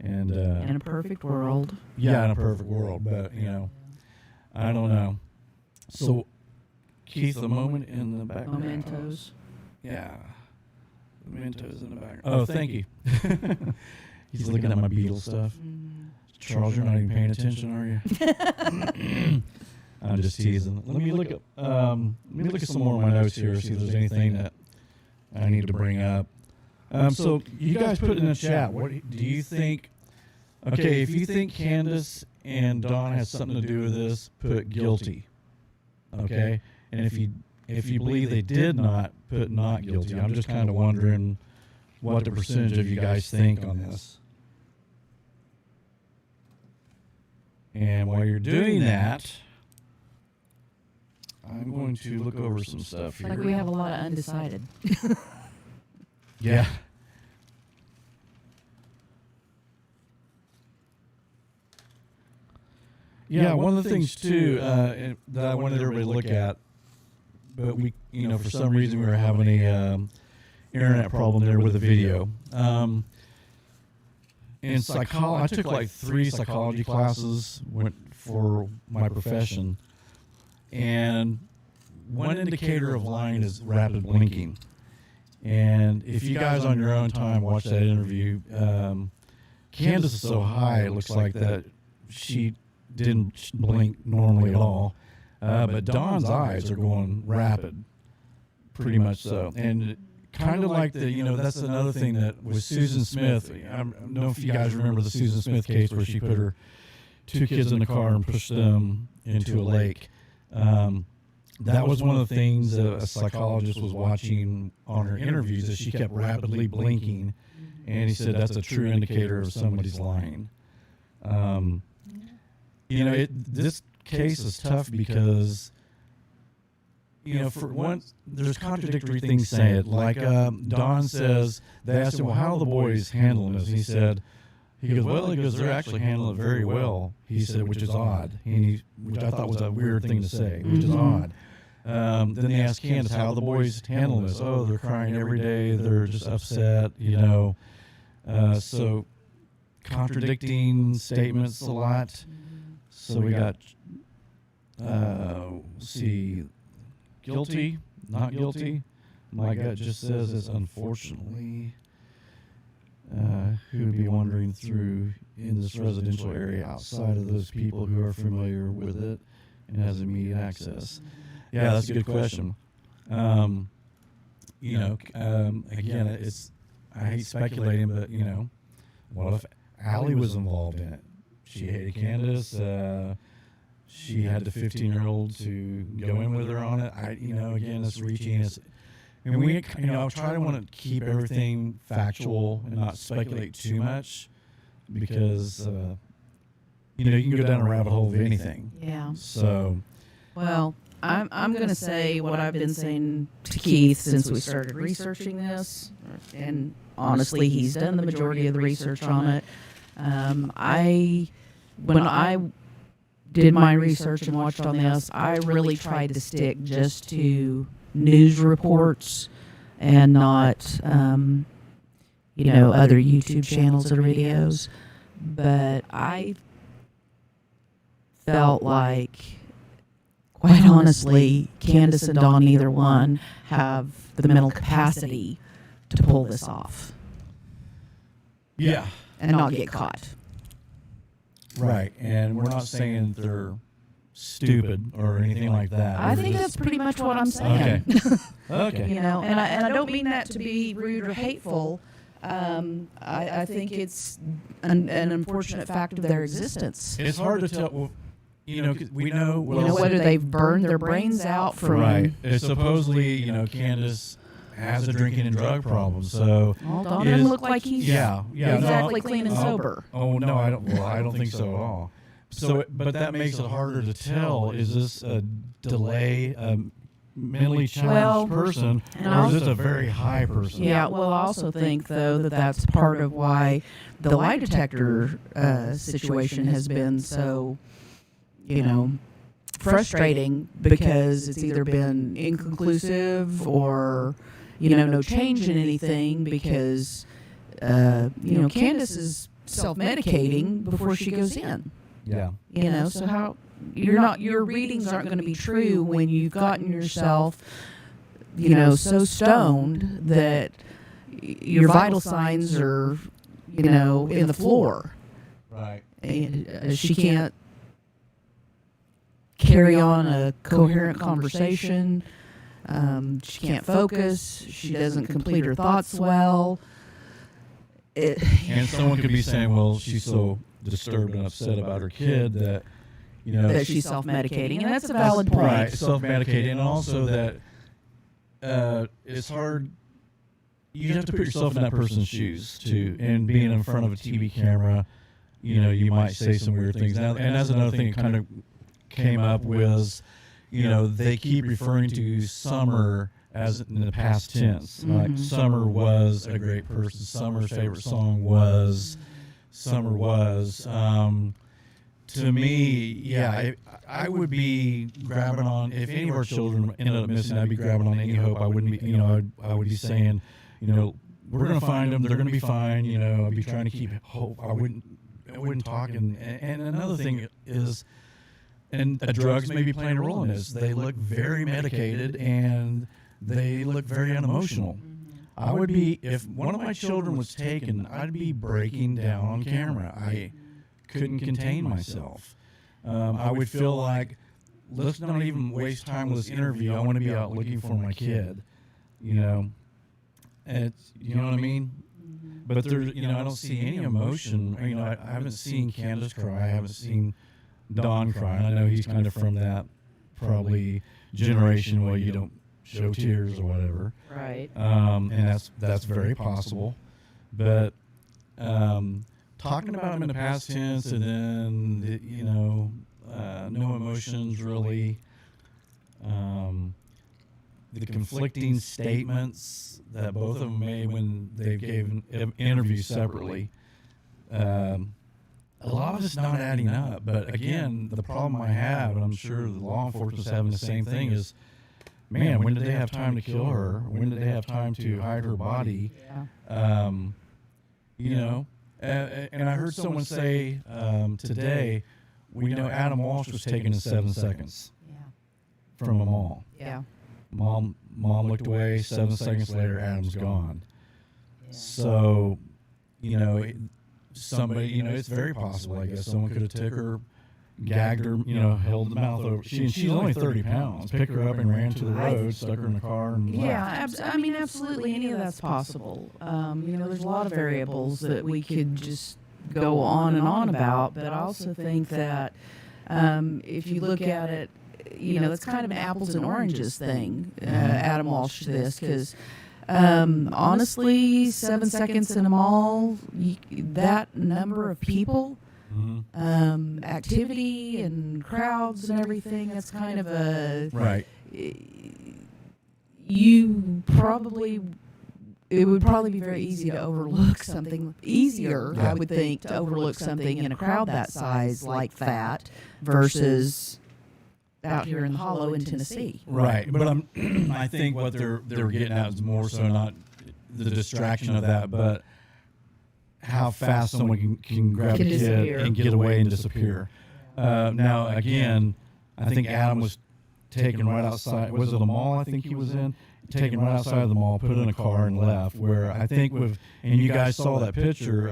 A: And
C: in a perfect world.
A: Yeah, in a perfect world, but I don't know. So, Keith, the moment in the background.
C: Mementos.
A: Yeah. Mementos in the background. Oh, thank you. He's looking at my Beatles stuff. Charles, you're not even paying attention, are you? I'm just teasing. Let me look at some more of my notes here, see if there's anything that I need to bring up. So you guys put in the chat, what do you think? Okay, if you think Candus and Dawn has something to do with this, put guilty. Okay, and if you believe they did not, put not guilty. I'm just kind of wondering what the percentage of you guys think on this. And while you're doing that, I'm going to look over some stuff here.
C: Like we have a lot of undecided.
A: Yeah. Yeah, one of the things too that I wanted everybody to look at, but we, for some reason we were having a internet problem there with the video. In psychology, I took like 3 psychology classes for my profession, and one indicator of lying is rapid blinking. And if you guys on your own time watch that interview, Candus is so high, it looks like that she didn't blink normally at all. But Dawn's eyes are going rapid, pretty much so. And kind of like that's another thing that with Susan Smith, I don't know if you guys remember the Susan Smith case where she put her 2 kids in the car and pushed them into a lake. That was one of the things a psychologist was watching on her interviews, that she kept rapidly blinking, and he said that's a true indicator of somebody's lying. This case is tough because, for one, there's contradictory things saying it. Like Don says, they asked him, well, how are the boys handling this? And he goes, they're actually handling it very well. He said, which is odd, which I thought was a weird thing to say, which is odd. Then they asked Candus, how are the boys handling this? Oh, they're crying every day. They're just upset, So contradicting statements a lot. So we got, guilty, not guilty. My gut just says it's unfortunately. Who would be wandering through in this residential area outside of those people who are familiar with it and has immediate access? Yeah, that's a good question. Again, I hate speculating, but what if Allie was involved in it? She hated Candus. She had the 15-year-old to go in with her on it. Again, it's reaching. And we, I try to want to keep everything factual and not speculate too much, because you can go down a rabbit hole of anything.
C: Yeah.
A: So,
C: well, I'm going to say what I've been saying to Keith since we started researching this, and honestly, he's done the majority of the research on it. When I did my research and watched on this, I really tried to stick just to news reports and not, other YouTube channels or videos. But I felt like, quite honestly, Candus and Dawn, neither one, have the mental capacity to pull this off.
A: Yeah.
C: And not get caught.
A: Right. And we're not saying they're stupid or anything like that.
C: I think that's pretty much what I'm saying.
A: Okay. Okay.
C: And I don't mean that to be rude or hateful. I think it's an unfortunate fact of their existence.
A: It's hard to tell. Well, 'cause we know.
C: Whether they've burned their brains out from.
A: Right. It's supposedly, Candace has a drinking and drug problem. So.
C: Well, Don doesn't look like he's exactly clean and sober.
A: Oh no, I don't. Well, I don't think so at all. So, but that makes it harder to tell. Is this a delay, mentally challenged person, or is this a very high person?
C: Yeah, well, I also think, though, that that's part of why the lie detector situation has been so, frustrating, because it's either been inconclusive or, no change in anything, because, Candus is self-medicating before she goes in.
A: Yeah.
C: So how your readings aren't going to be true when you've gotten yourself, so stoned that your vital signs are, in the floor.
A: Right.
C: And she can't carry on a coherent conversation. She can't focus. She doesn't complete her thoughts well.
A: And someone could be saying, well, she's so disturbed and upset about her kid that,
C: that she's self-medicating, and that's a valid point.
A: Right, self-medicating, and also that it's hard. You have to put yourself in that person's shoes too, and being in front of a TV camera, you might say some weird things. And that's another thing that kind of came up was, they keep referring to Summer as in the past tense.
C: Mm-hmm.
A: Like Summer was a great person. Summer's favorite song was Summer was. To me, I would be grabbing on, if any of our children ended up missing, I'd be grabbing on any hope. I wouldn't be, I would be saying, we're going to find them. They're going to be fine. I'd be trying to keep hope. I wouldn't talk. And another thing is, and drugs may be playing a role in this. They look very medicated and they look very unemotional. I would be, if one of my children was taken, I'd be breaking down on camera. I couldn't contain myself. I would feel like, let's not even waste time with this interview. I want to be out looking for my kid. And it's, you know what I mean? But there's, I don't see any emotion. I haven't seen Candus cry. I haven't seen Don cry. And I know he's kind of from that probably generation where you don't show tears or whatever.
C: Right.
A: And that's very possible. But talking about him in the past tense, and then no emotions really. The conflicting statements that both of them made when they gave interviews separately. A lot of it's not adding up. But again, the problem I have, and I'm sure the law enforcement's having the same thing, is, man, when did they have time to kill her? When did they have time to hide her body?
C: Yeah.
A: And I heard someone say today, we know Adam Walsh was taken in 7 seconds from a mall.
C: Yeah.
A: Mom looked away. 7 seconds later, Adam's gone.
C: Yeah.
A: So, somebody, it's very possible. I guess someone could have took her, gagged her, held the mouth over. She's only 30 pounds. Picked her up and ran to the road, stuck her in the car, and left.
C: Absolutely, any of that's possible. There's a lot of variables that we could just go on and on about, but I also think that if you look at it, it's kind of an apples and oranges thing, Adam Walsh, this, because honestly, 7 seconds in a mall, that number of people, activity and crowds and everything, that's kind of a...
A: Right.
C: It would probably be very easy to overlook something, I would think, to overlook something in a crowd that size like that versus out here in the hollow in Tennessee.
A: Right, but I think what they're getting at is more so not the distraction of that, but how fast someone can grab
C: Can
A: a kid
C: disappear.
A: and get away and disappear. Now, again, I think Adam was taken right outside. Was it a mall I think he was in? Taken right outside of the mall, put in a car, and left. Where I think and you guys saw that picture,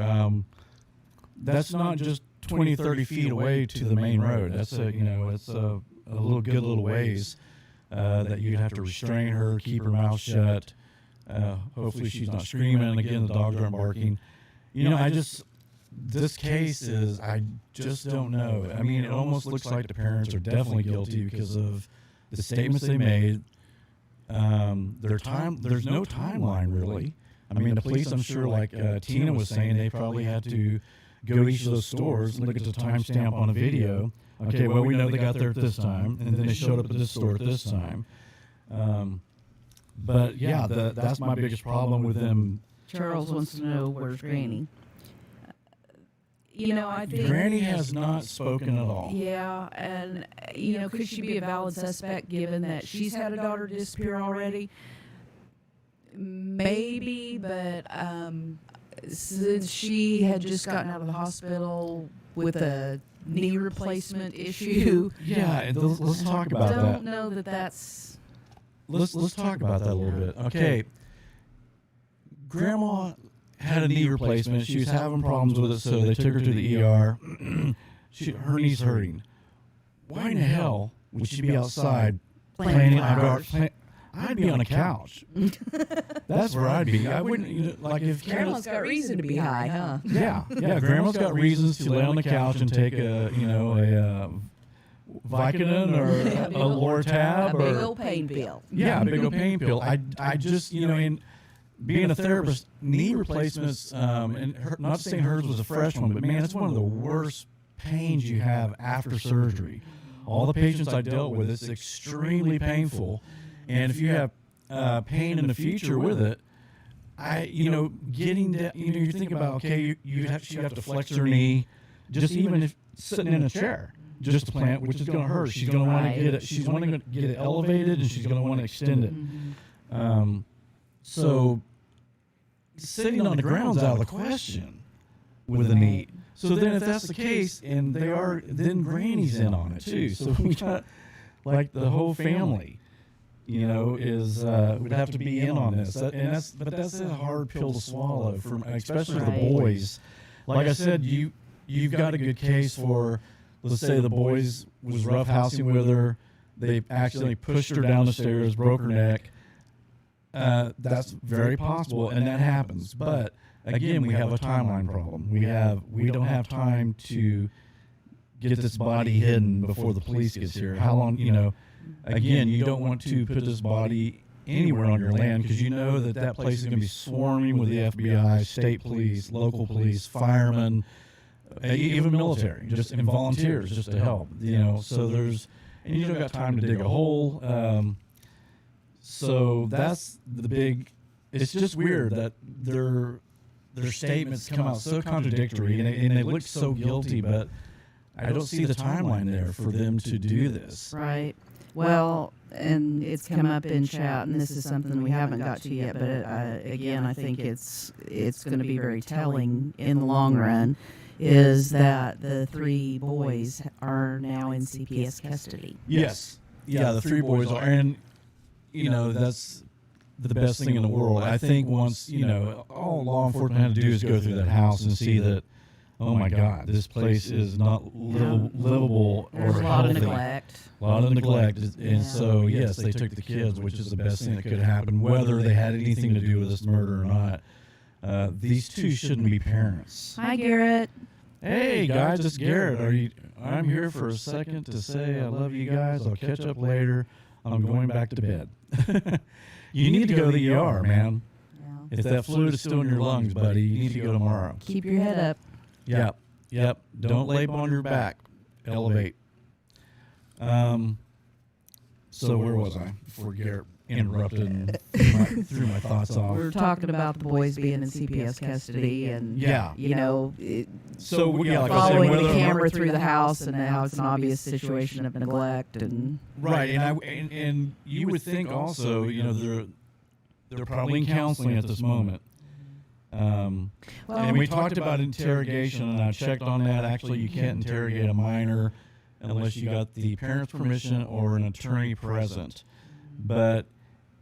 A: that's not just 20, 30 feet away to the main road. That's it's a good little ways that you'd have to restrain her, keep her mouth shut. Hopefully she's not screaming. Again, the dogs aren't barking. This case is, I just don't know. I mean, it almost looks like the parents are definitely guilty because of the statements they made. There's no timeline really. I mean, the police, I'm sure, like Tina was saying, they probably had to go to each of those stores and look at the timestamp on a video. Okay, well, we know they got there at this time, and then they showed up at this store at this time. But yeah, that's my biggest problem with them.
C: Charles wants to know where's Granny. I think
A: Granny has not spoken at all.
C: Yeah, and could she be a valid suspect given that she's had a daughter disappear already? Maybe, but since she had just gotten out of the hospital with a knee replacement issue.
A: Yeah, let's talk about that.
C: Don't know that that's.
A: Let's talk about that a little bit. Okay, Grandma had a knee replacement. She was having problems with it, so they took her to the ER. Her knee's hurting. Why in the hell would she be outside planting flowers? I'd be on a couch. That's where I'd be. I wouldn't, like if
C: Grandma's got reason to be high, huh?
A: Yeah. Grandma's got reasons to lay on the couch and take a Vicodin or a Lortab
C: a big
A: or
C: old pain pill.
A: Yeah, a big old pain pill. I just, in being a therapist, knee replacements, not saying hers was a fresh one, but man, it's one of the worst pains you have after surgery. All the patients I dealt with, it's extremely painful. And if you have pain in the future with it, getting that, you think about, okay, she'd have to flex her knee, just even if sitting in a chair, just to plant, which is going to hurt. She's going to want to get it. She's wanting to get it elevated, and she's going to want to extend it. So sitting on the ground's out of the question with a knee. So then if that's the case, and then Granny's in on it too. So we got like the whole family, would have to be in on this. But that's a hard pill to swallow especially the boys. Like I said, you've got a good case for, let's say the boys was roughhousing with her. They accidentally pushed her down the stairs, broke her neck. That's very possible, and that happens. But again, we have a timeline problem. We don't have time to get this body hidden before the police gets here. How long? Again, you don't want to put this body anywhere on your land because you know that place is going to be swarming with the FBI, state police, local police, firemen, even military, and volunteers just to help. So and you don't got time to dig a hole. So that's the big. It's just weird that their statements come out so contradictory, and they look so guilty. But I don't see the timeline there for them to do this.
C: Right. Well, and it's come up in chat, and this is something we haven't got to yet. But again, I think it's going to be very telling in the long run. Is that the 3 boys are now in CPS custody?
A: Yes. Yeah, the 3 boys are, and that's the best thing in the world. I think once, all law enforcement had to do is go through that house and see that, oh my God, this place is not livable or
C: There's a lot
A: healthy.
C: of neglect.
A: A lot of neglect. And so, yes, they took the kids, which is the best thing that could happen, whether they had anything to do with this murder or not. These 2 shouldn't be parents.
C: Hi, Garrett.
A: Hey, guys, it's Garrett. I'm here for a second to say I love you guys. I'll catch up later. I'm going back to bed. You need to go to the ER, man.
C: Yeah.
A: If that fluid is still in your lungs, buddy, you need to go tomorrow.
C: Keep your head up.
A: Yep. Don't lay on your back. Elevate. So where was I before Garrett interrupted and threw my thoughts off?
C: We're talking about the boys being in CPS custody, and
A: like I said,
C: following the
A: whether-
C: camera through the house, and how it's an obvious situation of neglect. And
A: Right, and you would think also, they're probably in counseling at this moment. And we talked about interrogation, and I checked on that. Actually, you can't interrogate a minor unless you got the parent's permission or an attorney present. But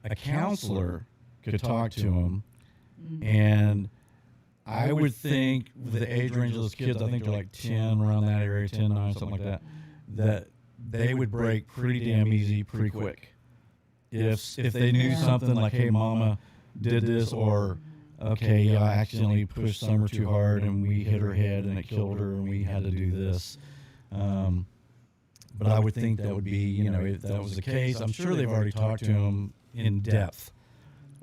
A: a counselor could talk to him, and I would think with the age range of those kids, I think they're like 10, around that area, 10, 9, something like that, that they would break pretty damn easy, pretty quick. If they knew something like, hey, mama did this, or, okay, yeah, I accidentally pushed Summer too hard and we hit her head and it killed her and we had to do this. But I would think that would be, if that was the case, I'm sure they've already talked to him in depth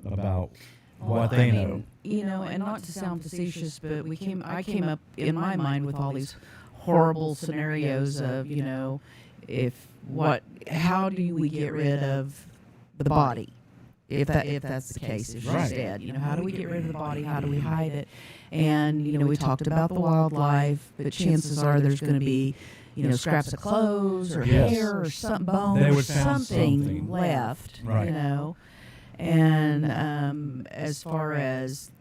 A: about what they know.
C: And not to sound facetious, but I came up in my mind with all these horrible scenarios of, how do we get rid of the body? If that's the case, if she's dead, how do we get rid of the body? How do we hide it? And, we talked about the wildlife, but chances are there's going to be, scraps of clothes or hair or some bones or something left, And as far as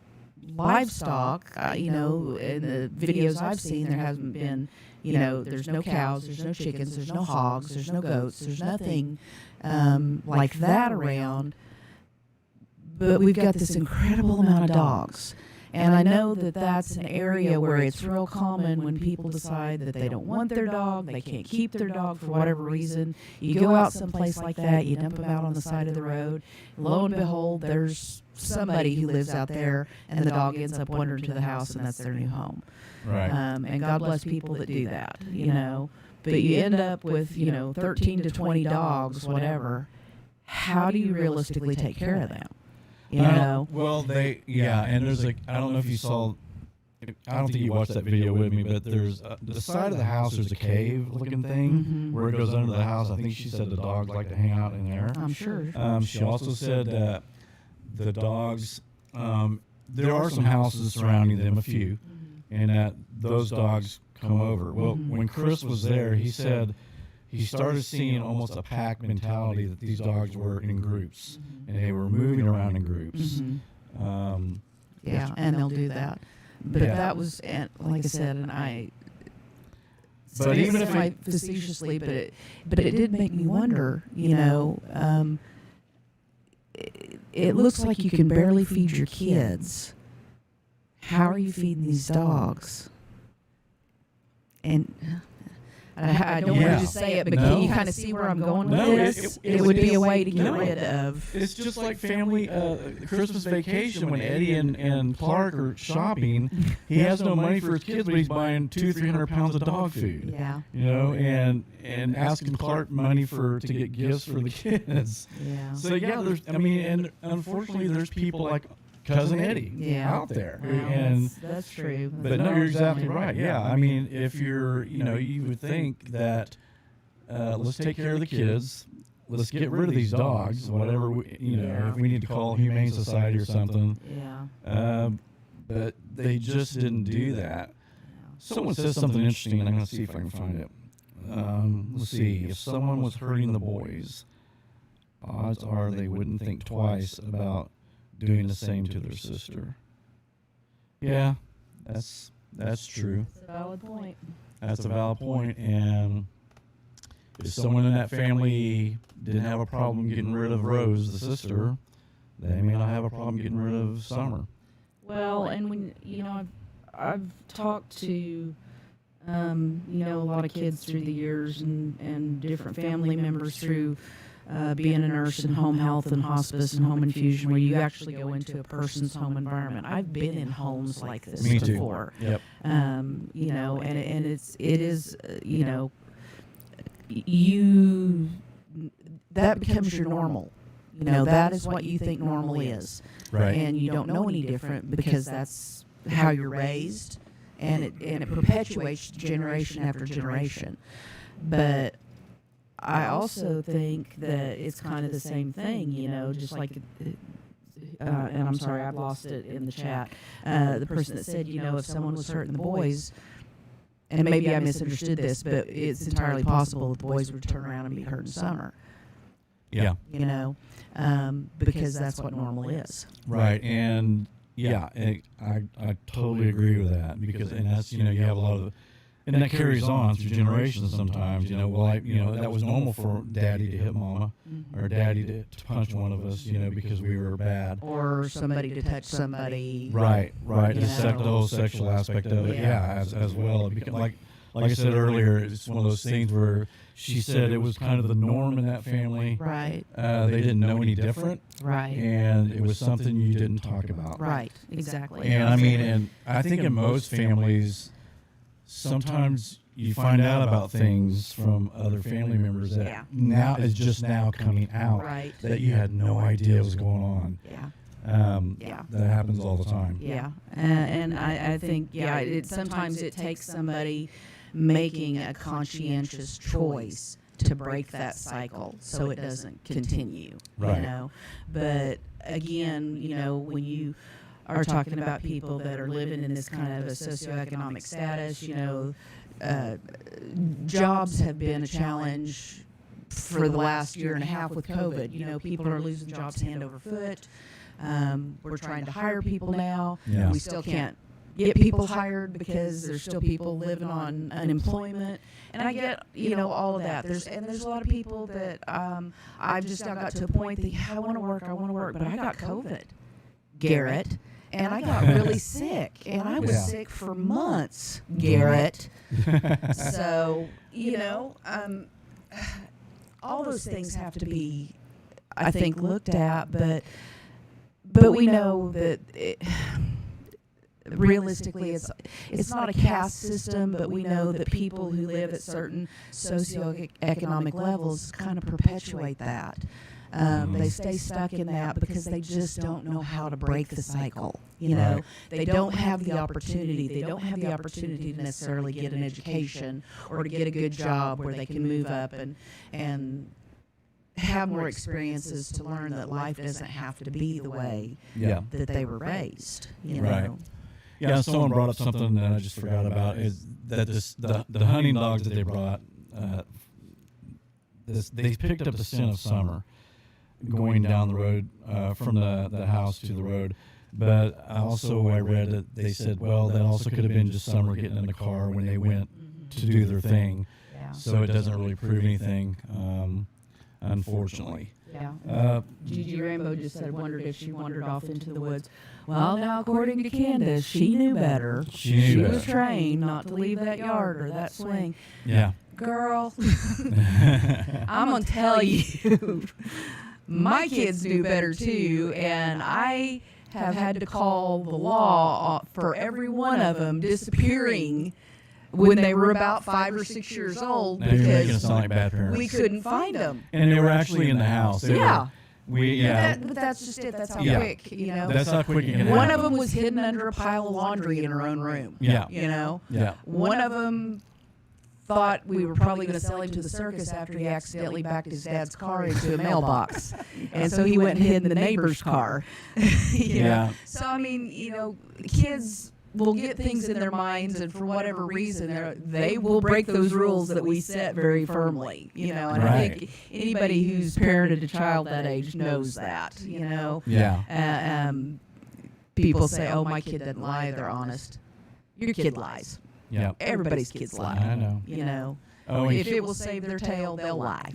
C: livestock, in the videos I've seen, there hasn't been, there's no cows, there's no chickens, there's no hogs, there's no goats, there's nothing like that around. But we've got this incredible amount of dogs. And I know that that's an area where it's real common when people decide that they don't want their dog, they can't keep their dog for whatever reason. You go out someplace like that, you dump them out on the side of the road. Lo and behold, there's somebody who lives out there, and the dog ends up wandering to the house, and that's their new home.
A: Right.
C: And God bless people that do that, But you end up with, 13 to 20 dogs, whatever. How do you realistically take care of them?
A: Well, and there's I don't know if you saw, I don't think you watched that video with me, but there's the side of the house, there's a cave looking thing where it goes under the house. I think she said the dogs like to hang out in there.
C: I'm sure.
A: She also said that the dogs, there are some houses surrounding them, a few, and that those dogs come over. Well, when Chris was there, he said he started seeing almost a pack mentality that these dogs were in groups, and they were moving around in groups.
C: And they'll do that. But that was, like I said, and I.
A: But even if I
C: facetiously, but it did make me wonder. It looks like you can barely feed your kids. How are you feeding these dogs? And I don't want to just say it, but can you kind of see where I'm going with this? It would be a way to get rid of.
A: It's just like family Christmas vacation when Eddie and Clark are shopping. He has no money for his kids, but he's buying 200-300 pounds of dog food.
C: Yeah.
A: And asking Clark money to get gifts for the kids.
C: Yeah.
A: So and unfortunately, there's people like Cousin Eddie out there.
C: Well, that's true.
A: But no, you're exactly right. Yeah, I mean, if you're, you would think that let's take care of the kids, let's get rid of these dogs, whatever, if we need to call Humane Society or something.
C: Yeah.
A: But they just didn't do that. Someone says something interesting, and I'm going to see if I can find it. Let's see. If someone was hurting the boys, odds are they wouldn't think twice about doing the same to their sister. Yeah, that's true.
C: That's a valid point.
A: That's a valid point. And if someone in that family didn't have a problem getting rid of Rose, the sister, they may not have a problem getting rid of Summer.
C: Well, and when I've talked to a lot of kids through the years and different family members through being a nurse in home health and hospice and home infusion, where you actually go into a person's home environment. I've been in homes like this before.
A: Yep.
C: And that becomes your normal. That is what you think normal is.
A: Right.
C: And you don't know any different because that's how you're raised, and it perpetuates generation after generation. But I also think that it's kind of the same thing, just like, and I'm sorry, I've lost it in the chat. The person that said, if someone was hurting the boys, and maybe I misunderstood this, but it's entirely possible that the boys would turn around and be hurting Summer.
A: Yeah.
C: Because that's what normal is.
A: Right. And Yeah, and I totally agree with that because, and that's, you have a lot of, and that carries on through generations sometimes, well, that was normal for daddy to hit mama or daddy to punch one of us, because we were bad.
C: Or somebody to touch somebody.
A: Right. The
C: know.
A: whole sexual aspect of it, as well. Because like I said earlier, it's one of those things where she said it was kind of the norm in that family.
C: Right.
A: They didn't know any different.
C: Right.
A: And it was something you didn't talk about.
C: Right. Exactly.
A: And I mean, and I think in most families, sometimes you find out about things from other family members that now is just now coming out
C: Right.
A: that you had no idea was going on.
C: Yeah.
A: That happens all the time.
C: Yeah, and I think sometimes it takes somebody making a conscientious choice to break that cycle so it doesn't continue.
A: Right.
C: But again, when you are talking about people that are living in this kind of a socioeconomic status, jobs have been a challenge for the last year and a half with COVID. People are losing jobs hand over foot. We're trying to hire people now.
A: Yeah.
C: We still can't get people hired because there's still people living on unemployment. And I get, all of that. There's a lot of people that I've just now got to a point that, I want to work, but I got COVID, Garrett. And I got really sick, and I was sick for months, Garrett. So, all those things have to be, I think, looked at, but we know that realistically it's not a caste system, but we know that people who live at certain socioeconomic levels kind of perpetuate that. They stay stuck in that because they just don't know how to break the cycle.
A: Right.
C: They don't have the opportunity. They don't have the opportunity to necessarily get an education or to get a good job where they can move up and have more experiences to learn that life doesn't have to be the way that they were raised.
A: Right. Yeah, someone brought up something that I just forgot about, is that the hunting dogs that they brought, they picked up the scent of summer going down the road from the house to the road. But also I read that they said, well, that also could have been just summer getting in the car when they went to do their thing.
C: Yeah.
A: So it doesn't really prove anything, unfortunately.
C: Yeah. Gigi Rainbow just said, wondered if she wandered off into the woods. Well, now, according to Candus, she knew better. She was trained not to leave that yard or that swing.
A: Yeah.
C: Girl, I'm going to tell you, my kids knew better too, and I have had to call the law for every one of them disappearing when they were about 5 or 6 years old,
A: Now you're making us
C: because
A: sound like bad parents.
C: we couldn't find them.
A: And they were actually in the house. They
C: Yeah.
A: were,
C: But that's just it. That's how
A: Yeah.
C: quick,
A: That's how quick it can happen.
C: One of them was hidden under a pile of laundry in her own room.
A: Yeah. Yeah.
C: One of them thought we were probably going to sell him to the circus after he accidentally backed his dad's car into a mailbox. And so he went and hid in the neighbor's car.
A: Yeah.
C: So, I mean, kids will get things in their minds, and for whatever reason, they will break those rules that we set very firmly, And I think anybody who's parented a child that age knows that,
A: Yeah.
C: People say, oh, my kid doesn't lie, they're honest. Your kid lies.
A: Yeah.
C: Everybody's kids lie.
A: I know. Oh,
C: If it will save their tail, they'll lie.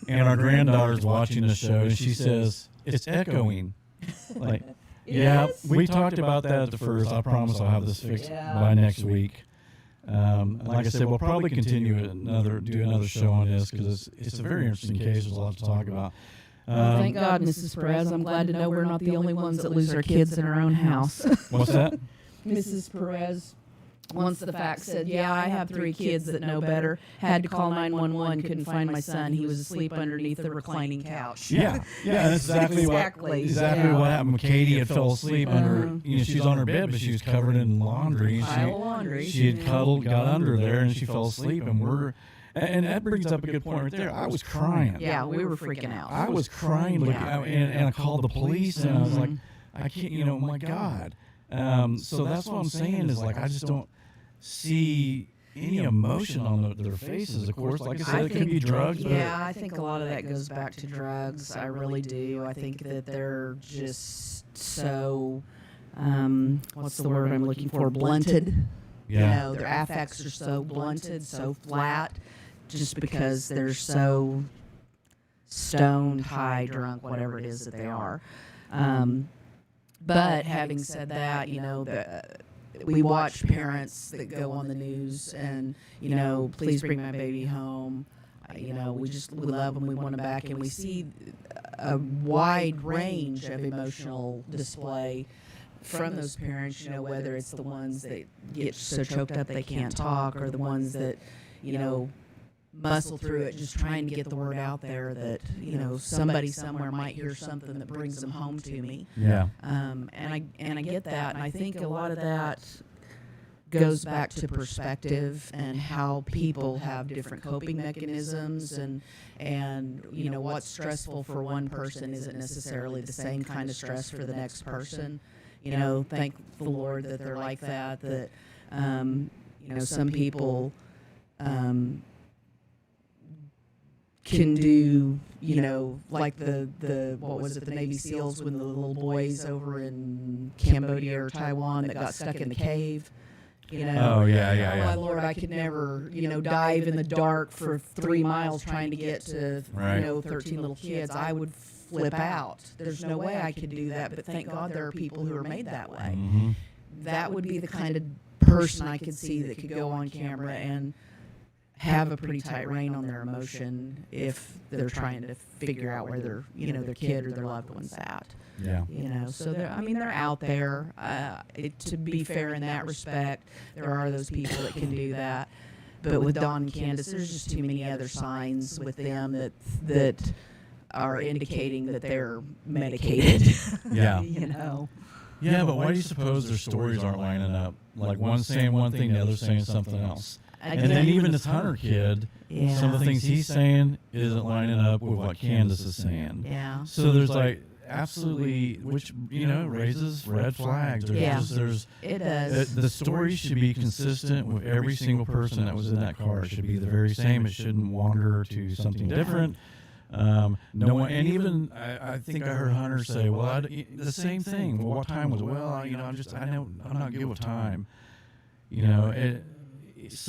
A: And our granddaughter's watching the show, and she says, it's echoing. Like, yeah, we talked about that at the first. I promise I'll have this fixed by next week. Like I said, we'll probably continue do another show on this because it's a very interesting case. There's a lot to talk about.
C: Well, thank God, Mrs. Perez. I'm glad to know we're not the only ones that lose our kids in our own house.
A: What's that?
C: Mrs. Perez, once the fact said, I have 3 kids that know better. Had to call 911, couldn't find my son. He was asleep underneath the reclining couch.
A: Yeah, that's exactly what happened. Katie had fell asleep under. She's on her bed, but she was covered in laundry.
C: Pile of laundry.
A: She had cuddled, got under there, and she fell asleep. And that brings up a good point right there. I was crying.
C: Yeah, we were freaking out.
A: I was crying, and I called the police, and I was like, I can't, oh my God. So that's what I'm saying is, like, I just don't see any emotion on their faces. Of course, like I said, it could be drugs.
C: Yeah, I think a lot of that goes back to drugs. I really do. I think that they're just so what's the word I'm looking for? Blunted.
A: Yeah.
C: You know, their affects are so blunted, so flat, just because they're so stoned, high, drunk, whatever it is that they are. But having said that, you know, we watch parents that go on the news and, you know, please bring my baby home. You know, we love them, we want them back, and we see a wide range of emotional display from those parents, you know, whether it's the ones that get so choked up they can't talk, or the ones that, you know, muscle through it just trying to get the word out there that, you know, somebody somewhere might hear something that brings them home to me.
A: Yeah.
C: And I get that, and I think a lot of that goes back to perspective and how people have different coping mechanisms, and you know, what's stressful for one person isn't necessarily the same kind of stress for the next person. You know, thank the Lord that they're like that. That you know, some people can do, you know, like the what was it, the Navy SEALs, when the little boys over in Cambodia or Taiwan that got stuck in the cave. You know,
A: Oh, yeah.
C: my Lord, I could never, you know, dive in the dark for 3 miles trying to get to,
A: Right.
C: you know, 13 little kids. I would flip out. There's no way I could do that, but thank God there are people who are made that way.
A: Mm-hmm.
C: That would be the kind of person I could see that could go on camera and have a pretty tight rein on their emotion if they're trying to figure out where their, you know, their kid or their loved one's at.
A: Yeah.
C: You know, so they're out there. To be fair in that respect, there are those people that can do that. But with Dawn and Candus, there's just too many other signs with them that are indicating that they're medicated.
A: Yeah.
C: You know.
A: Yeah, but why do you suppose their stories aren't lining up? Like one saying one thing, the other saying something else. And then even this Hunter kid,
C: Yeah.
A: some of the things he's saying isn't lining up with what Candace is saying.
C: Yeah.
A: So there's like absolutely, which, you know, raises red flags. There's
C: It does.
A: the story should be consistent with every single person that was in that car. It should be the very same. It shouldn't wander to something different. No one, and even I think I heard Hunter say, "Well, the same thing. Well, what time was it? Well, you know, I'm not good with time. You know, it's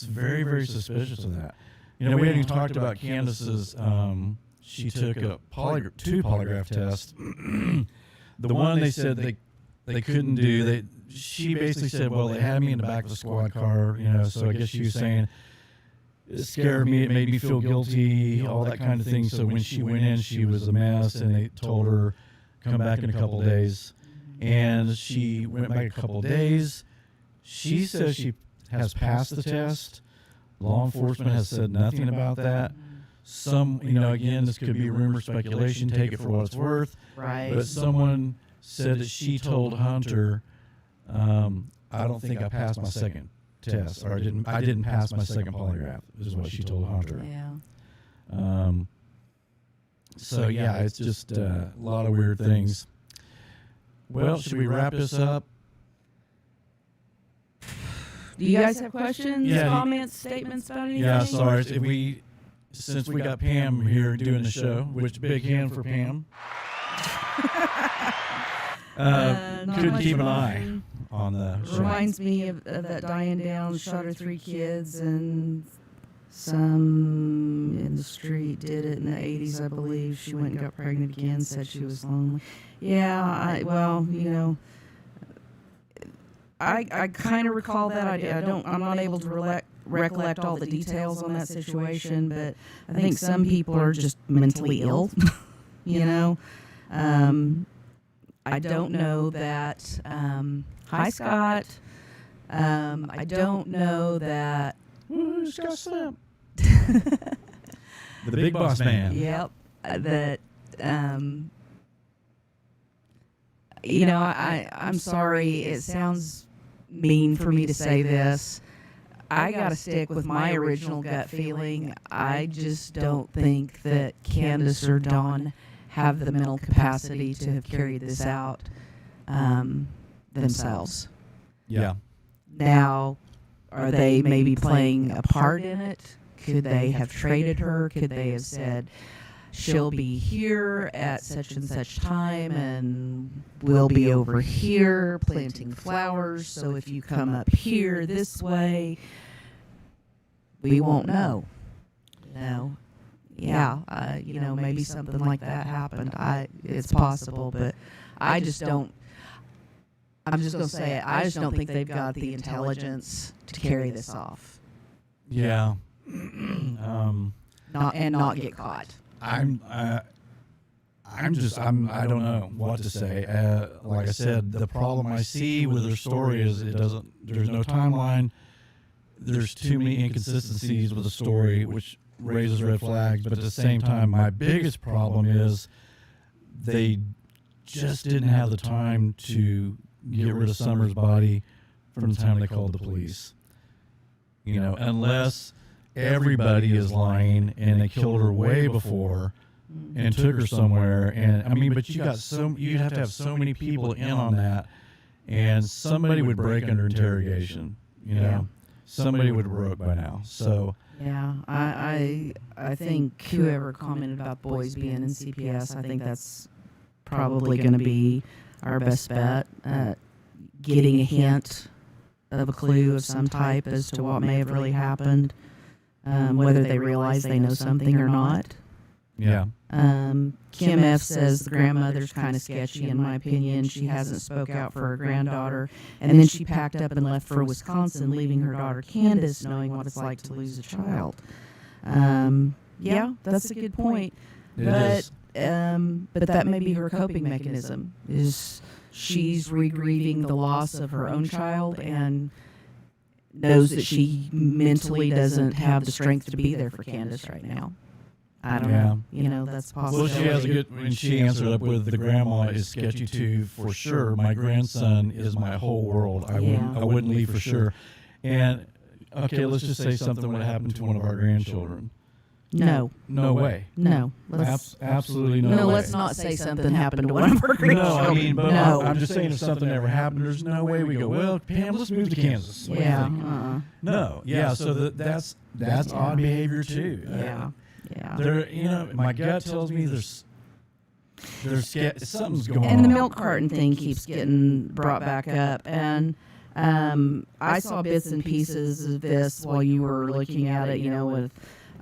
A: very, very suspicious of that. You know, we hadn't even talked about Candace's. She took a two polygraph tests. The one they said they couldn't do. She basically said, "Well, they had me in the back of the squad car. You know, so I guess she was saying." It scared me. It made me feel guilty, all that kind of thing. So when she went in, she was a mess, and they told her, come back in a couple of days. And she went back a couple of days. She says she has passed the test. Law enforcement has said nothing about that. Some, you know, again, this could be rumor, speculation, take it for what it's worth.
C: Right.
A: But someone said that she told Hunter, I don't think I passed my second test, or I didn't pass my second polygraph, is what she told Hunter.
C: Yeah.
A: So yeah, it's just a lot of weird things. Well, should we wrap this up?
C: Do you guys have questions,
A: Yeah.
C: comments, statements about anything?
A: Yeah, sorry. Since we got Pam here doing the show, which big hand for Pam.
C: Not
A: Couldn't
C: much
A: keep an
C: of
A: eye
C: anything.
A: on the show.
C: Reminds me of that Diane Downs shot her 3 kids, and some in the street did it in the 80s, I believe. She went and got pregnant again, said she was lonely. Yeah, I kind of recall that. I'm not able to recollect all the details on that situation, but I think some people are just mentally ill, you know. I don't know that. Hi, Scott. I don't know that.
A: Ooh, Scott Snap. The big boss man.
C: Yep. That. You know, I'm sorry. It sounds mean for me to say this. I got to stick with my original gut feeling. I just don't think that Candace or Dawn have the mental capacity to have carried this out themselves.
A: Yeah.
C: Now, are they maybe playing a part in it? Could they have traded her? Could they have said, she'll be here at such and such time, and we'll be over here planting flowers. So if you come up here this way, we won't know. Maybe something like that happened. It's possible, but I just don't. I'm just going to say it. I just don't think they've got the intelligence to carry this off.
A: Yeah.
C: Not get caught.
A: I don't know what to say. Like I said, the problem I see with their story is there's no timeline. There's too many inconsistencies with the story, which raises red flags. But at the same time, my biggest problem is they just didn't have the time to get rid of Summer's body from the time they called the police. Unless everybody is lying and they killed her way before and took her somewhere. And but you have to have so many people in on that, and somebody would break under interrogation. Somebody would have broke by now. So
C: yeah, I think whoever commented about boys being in CPS, I think that's probably going to be our best bet at getting a hint of a clue of some type as to what may have really happened, whether they realize they know something or not.
A: Yeah.
C: Kim F. says the grandmother's kind of sketchy, in my opinion. She hasn't spoke out for her granddaughter, and then she packed up and left for Wisconsin, leaving her daughter Candus knowing what it's like to lose a child. Yeah, that's a good point. But that may be her coping mechanism, is she's regrieving the loss of her own child and knows that she mentally doesn't have the strength to be there for Candus right now. I don't know. That's possible.
A: Well, she has a good, when she answered up with, the grandma is sketchy too, for sure. My grandson is my whole world. I wouldn't leave for sure. And, okay, let's just say something would happen to one of our grandchildren.
C: No.
A: No way.
C: No.
A: Absolutely no way.
C: No, let's not say something happened to one of our grandchildren.
A: No, I'm just saying if something ever happened, there's no way we go, well, Pam, let's move to Kansas.
C: Yeah.
A: No. Yeah, so that's odd behavior too.
C: Yeah.
A: My gut tells me there's something's going on.
C: And the milk carton thing keeps getting brought back up. And I saw bits and pieces of this while you were looking at it, with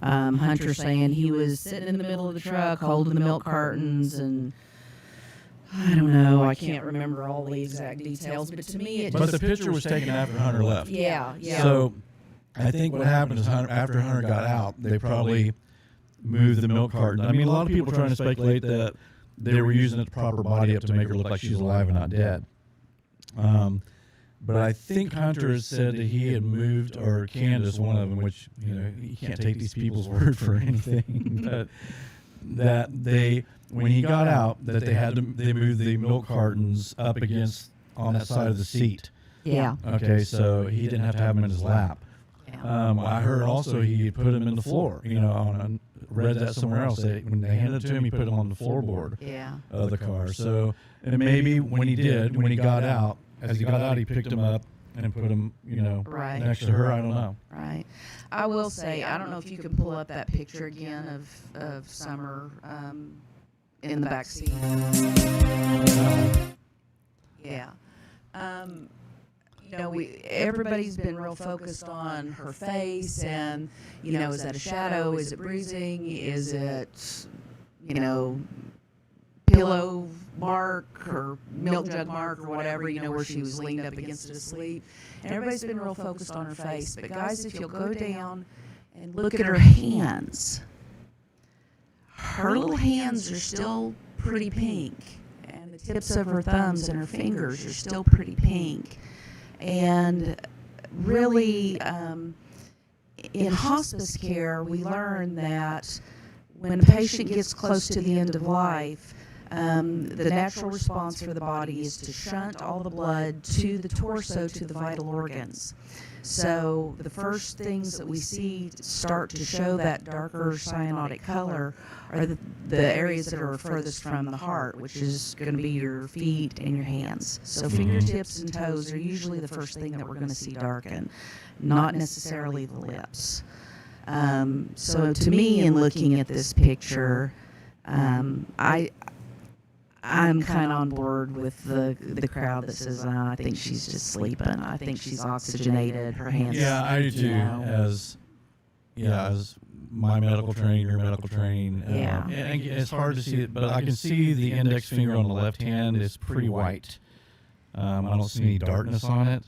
C: Hunter saying he was sitting in the middle of the truck holding the milk cartons, and I don't know, I can't remember all the exact details, but to me
A: But the picture was taken after Hunter left.
C: Yeah.
A: So I think what happened is after Hunter got out, they probably moved the milk carton. I mean, a lot of people are trying to speculate that they were using the proper body up to make her look like she's alive and not dead. But I think Hunter has said that he had moved, or Candus, one of them, which, you can't take these people's word for anything, but that when he got out, that they moved the milk cartons up against, on that side of the seat.
C: Yeah.
A: Okay, so he didn't have to have them in his lap. I heard also he put them in the floor. I read that somewhere else. When they handed it to him, he put them on the floorboard of the car. So, and maybe when he got out, as he got out, he picked them up and put them,
C: right
A: next to her. I don't know.
C: Right. I will say, I don't know if you can pull up that picture again of Summer in the back seat. Yeah. Everybody's been real focused on her face, and is that a shadow? Is it bruising? Is it pillow mark or milk jug mark or whatever, where she was leaned up against it asleep. And everybody's been real focused on her face. But guys, if you'll go down and look at her hands, her little hands are still pretty pink, and the tips of her thumbs and her fingers are still pretty pink. And really, in hospice care, we learn that when a patient gets close to the end of life, the natural response for the body is to shunt all the blood to the torso, to the vital organs. So the first things that we see start to show that darker cyanotic color are the areas that are furthest from the heart, which is going to be your feet and your hands. So fingertips and toes are usually the first thing that we're going to see darken, not necessarily the lips. So to me, in looking at this picture, I'm kind of on board with the crowd that says, I think she's just sleeping. I think she's oxygenated. Her hands.
A: Yeah, I do too.
C: you know.
A: As my medical training, your medical training.
C: Yeah.
A: And it's hard to see it, but I can see the index finger on the left hand is pretty white. I don't see any darkness on it.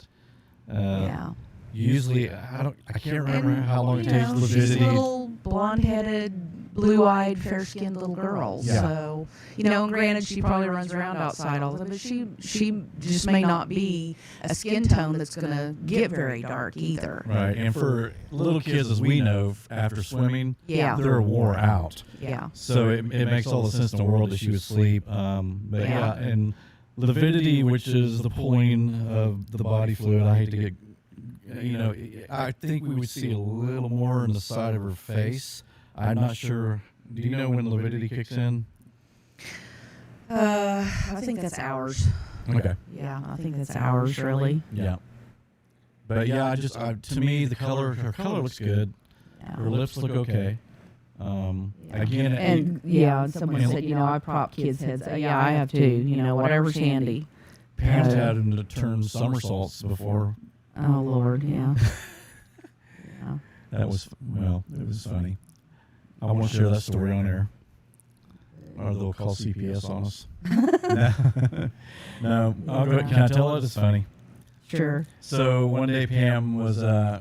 C: Yeah.
A: Usually, I can't remember
C: And,
A: how long it
C: you
A: takes
C: know, she's
A: lucidity.
C: a little blonde-headed, blue-eyed, fair-skinned little girl.
A: Yeah.
C: So, and granted, she probably runs around outside all the time, but she just may not be a skin tone that's going to get very dark either.
A: Right, and for little kids, as we know, after swimming,
C: Yeah.
A: they're wore out.
C: Yeah.
A: So it makes all the sense in the world that she would sleep. But yeah, and lividity, which is the pulling of the body fluid, I hate to get, I think we would see a little more on the side of her face. I'm not sure. Do you know when lividity kicks in?
C: I think that's ours.
A: Okay.
C: Yeah, I think that's ours, really.
A: Yeah. But yeah, to me, her color looks good.
C: Yeah.
A: Her lips look okay. Again,
C: And someone said, I prop kids' heads. Yeah, I have too. Whatever's handy.
A: Pam's had him to turn somersaults before.
C: Oh Lord, yeah. Yeah.
A: That was, it was funny. I won't share that story on air. Or they'll call CPS on us. No, I'll go. Can I tell it? It's funny.
C: Sure.
A: So one day Pam was,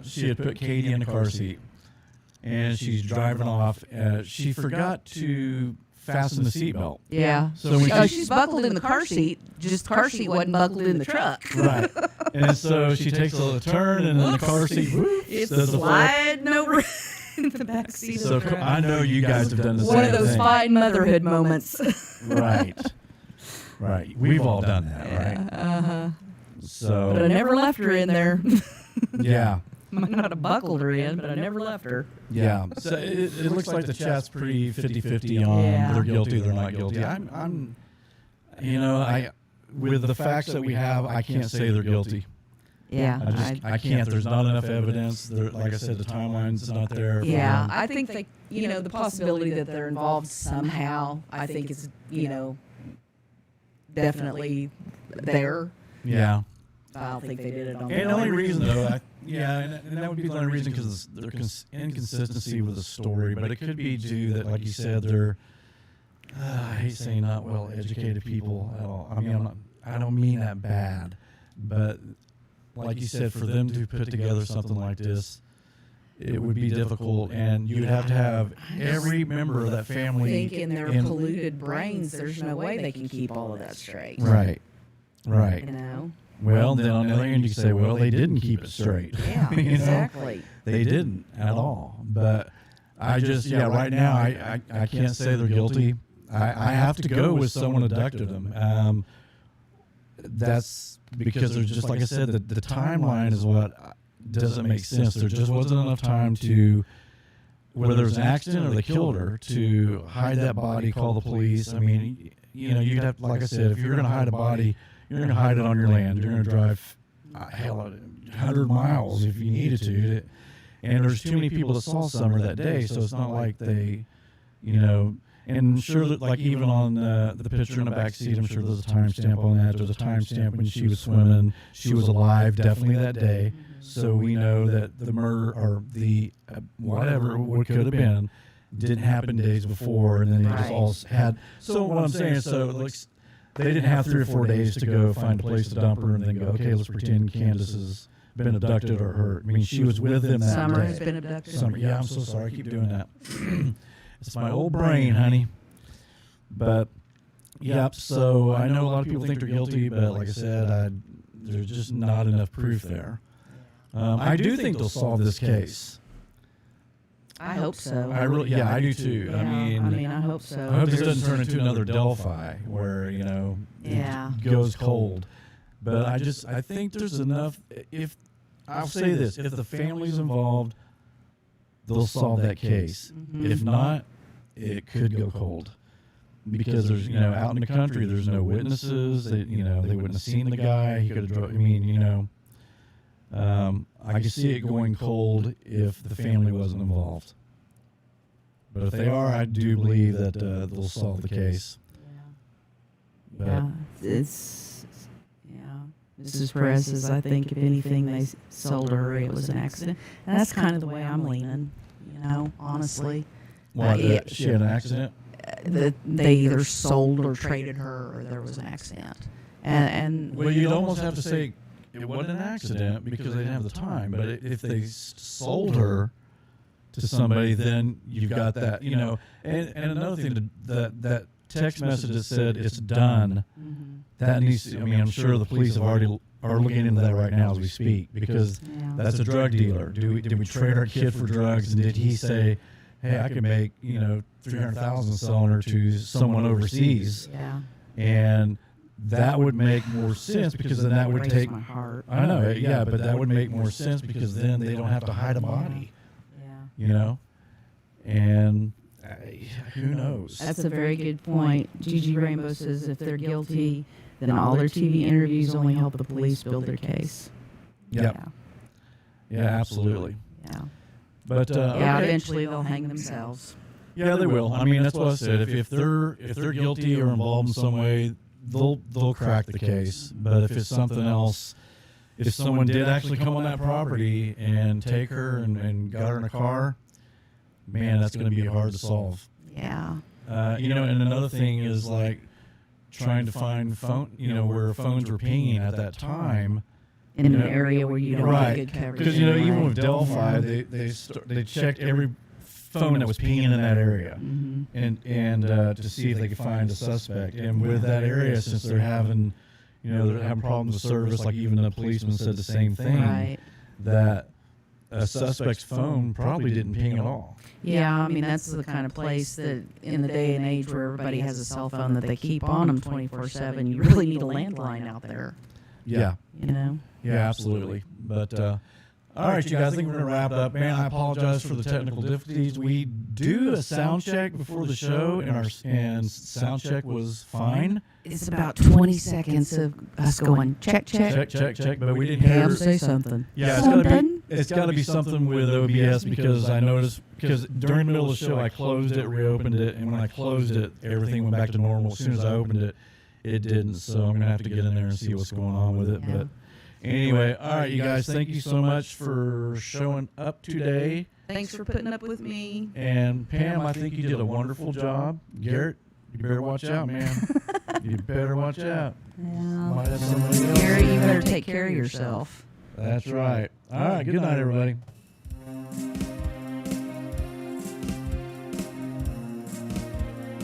A: she had put Katie in the car seat. And she's driving off. She forgot to fasten the seatbelt.
C: Yeah.
A: So when
C: she's buckled in the car seat. Just the car seat wasn't buckled in the truck.
A: Right. And so she takes a little turn, and then the car seat
C: It's
A: does the flip.
C: sliding over in the back seat
A: So
C: of the truck.
A: I know you guys have done the
C: One
A: same
C: of those
A: thing.
C: fine motherhood moments.
A: Right. Right. We've all done that, right?
C: Uh-huh.
A: So
C: But I never left her in there.
A: yeah.
C: Might not have buckled her in, but I never left her.
A: Yeah. So it looks like the chat's pretty 50-50 on
C: Yeah.
A: they're guilty, they're not guilty. I'm with the facts that we have, I can't say they're guilty.
C: Yeah.
A: I can't. There's not enough evidence. Like I said, the timeline's not there.
C: Yeah, I think that, the possibility that they're involved somehow, I think is, definitely there.
A: Yeah.
C: I don't think they did it on
A: And
C: their
A: the only
C: own.
A: reason, though, and that would be the only reason because there's inconsistency with the story. But it could be due that, like you said, they're, I hate saying not well-educated people at all. I mean, I don't mean that bad. But like you said, for them to put together something like this, it would be difficult. And you'd have to have every member of that family.
C: Think in their polluted brains, there's no way they can keep all of that straight.
A: Right. Right. Well, then on the other hand, you can say, well, they didn't keep it straight.
C: Yeah, exactly.
A: They didn't at all. But I just, right now, I can't say they're guilty. I have to go with someone abducted them. That's because there's just, like I said, the timeline is what doesn't make sense. There just wasn't enough time to, whether it was an accident or they killed her, to hide that body, call the police. I mean, you'd have, like I said, if you're going to hide a body, you're going to hide it on your land. You're going to drive, 100 miles if you needed to. And there's too many people that saw Summer that day, so it's not like they, and sure, that, like even on the picture in the back seat, I'm sure there's a timestamp on that. There's a timestamp when she was swimming. She was alive definitely that day. So we know that the murder or the whatever what could have been didn't happen days before, and then they just all had. So what I'm saying, they didn't have 3 or 4 days to go find a place to dump her and then go, okay, let's pretend Candus has been abducted or hurt. I mean, she was with them that
C: Summer
A: day.
C: has been abducted.
A: Summer, yeah, I'm so sorry. I keep doing that. It's my old brain, honey. But, yep, so I know a lot of people think they're guilty, but like I said, there's just not enough proof there. I do think they'll solve this case.
C: I hope so.
A: I do too.
C: Yeah, I hope so.
A: I hope this doesn't turn into another Delphi where, it goes cold. But I think there's enough. I'll say this, if the family's involved, they'll solve that case.
C: Mm-hmm.
A: If not, it could go cold. Because there's, out in the country, there's no witnesses. They wouldn't have seen the guy. He could have I could see it going cold if the family wasn't involved. But if they are, I do believe that they'll solve the case. But,
C: Yeah, Mrs. Perez says, I think if anything they sold her, it was an accident. And that's kind of the way I'm leaning, honestly.
A: What,
C: Yeah.
A: she had an accident?
C: That they either sold or traded her, or there was an accident. And
A: Well, you'd almost have to say it wasn't an accident because they didn't have the time. But if they sold her to somebody, then you've got that, And another thing, that text message that said it's done, that needs to, I'm sure the police are looking into that right now as we speak, because that's a drug dealer. Did we trade our kid for drugs, and did he say, hey, I could make, $300,000 selling her to someone overseas?
C: Yeah.
A: And that would make more sense, because then that would
C: Breaks
A: take,
C: my heart.
A: I know, yeah, but that would make more sense, because then they don't have to hide a body, and who knows?
C: That's a very good point. Gigi Rainbow says if they're guilty, then all their TV interviews only help the police build their case.
A: Yep. Yeah, absolutely.
C: Yeah.
A: But
C: Yeah,
A: okay.
C: eventually they'll hang themselves.
A: Yeah, they will. That's what I said. If they're guilty or involved in some way, they'll crack the case. But if it's something else, if someone did actually come on that property and take her and got her in a car, man, that's going to be hard to solve.
C: Yeah.
A: And another thing is like trying to find phone, where phones were pinging at that time.
C: In an area where you don't get good coverage.
A: Because even with Delphi, they checked every phone that was pinging in that area, and to see if they could find a suspect. And with that area, since they're having problems with service, like even the policeman said the same thing,
C: Right.
A: that a suspect's phone probably didn't ping at all.
C: Yeah, that's the kind of place that in the day and age where everybody has a cell phone that they keep on them 24/7, you really need a landline out there.
A: Yeah. Yeah, absolutely. But all right, you guys, I think we're going to wrap up. Man, I apologize for the technical difficulties. We do a sound check before the show, and sound check was fine.
C: It's about 20 seconds of us going check, check.
A: Check, but we didn't
C: Pam,
A: hear.
C: say something.
A: Yeah, it's got to be something with OBS, because I noticed, because during the middle of the show I closed it, reopened it, and when I closed it, everything went back to normal. As soon as I opened it, it didn't. So I'm going to have to get in there and see what's going on with it.
C: Yeah.
A: But anyway, all right, you guys, thank you so much for showing up today.
C: Thanks for putting up with me.
A: And Pam, I think you did a wonderful job. Garrett, you better watch out, man. You better watch out. Might have somebody else.
C: Gary, you better take care of yourself.
A: That's right. All right, good night, everybody.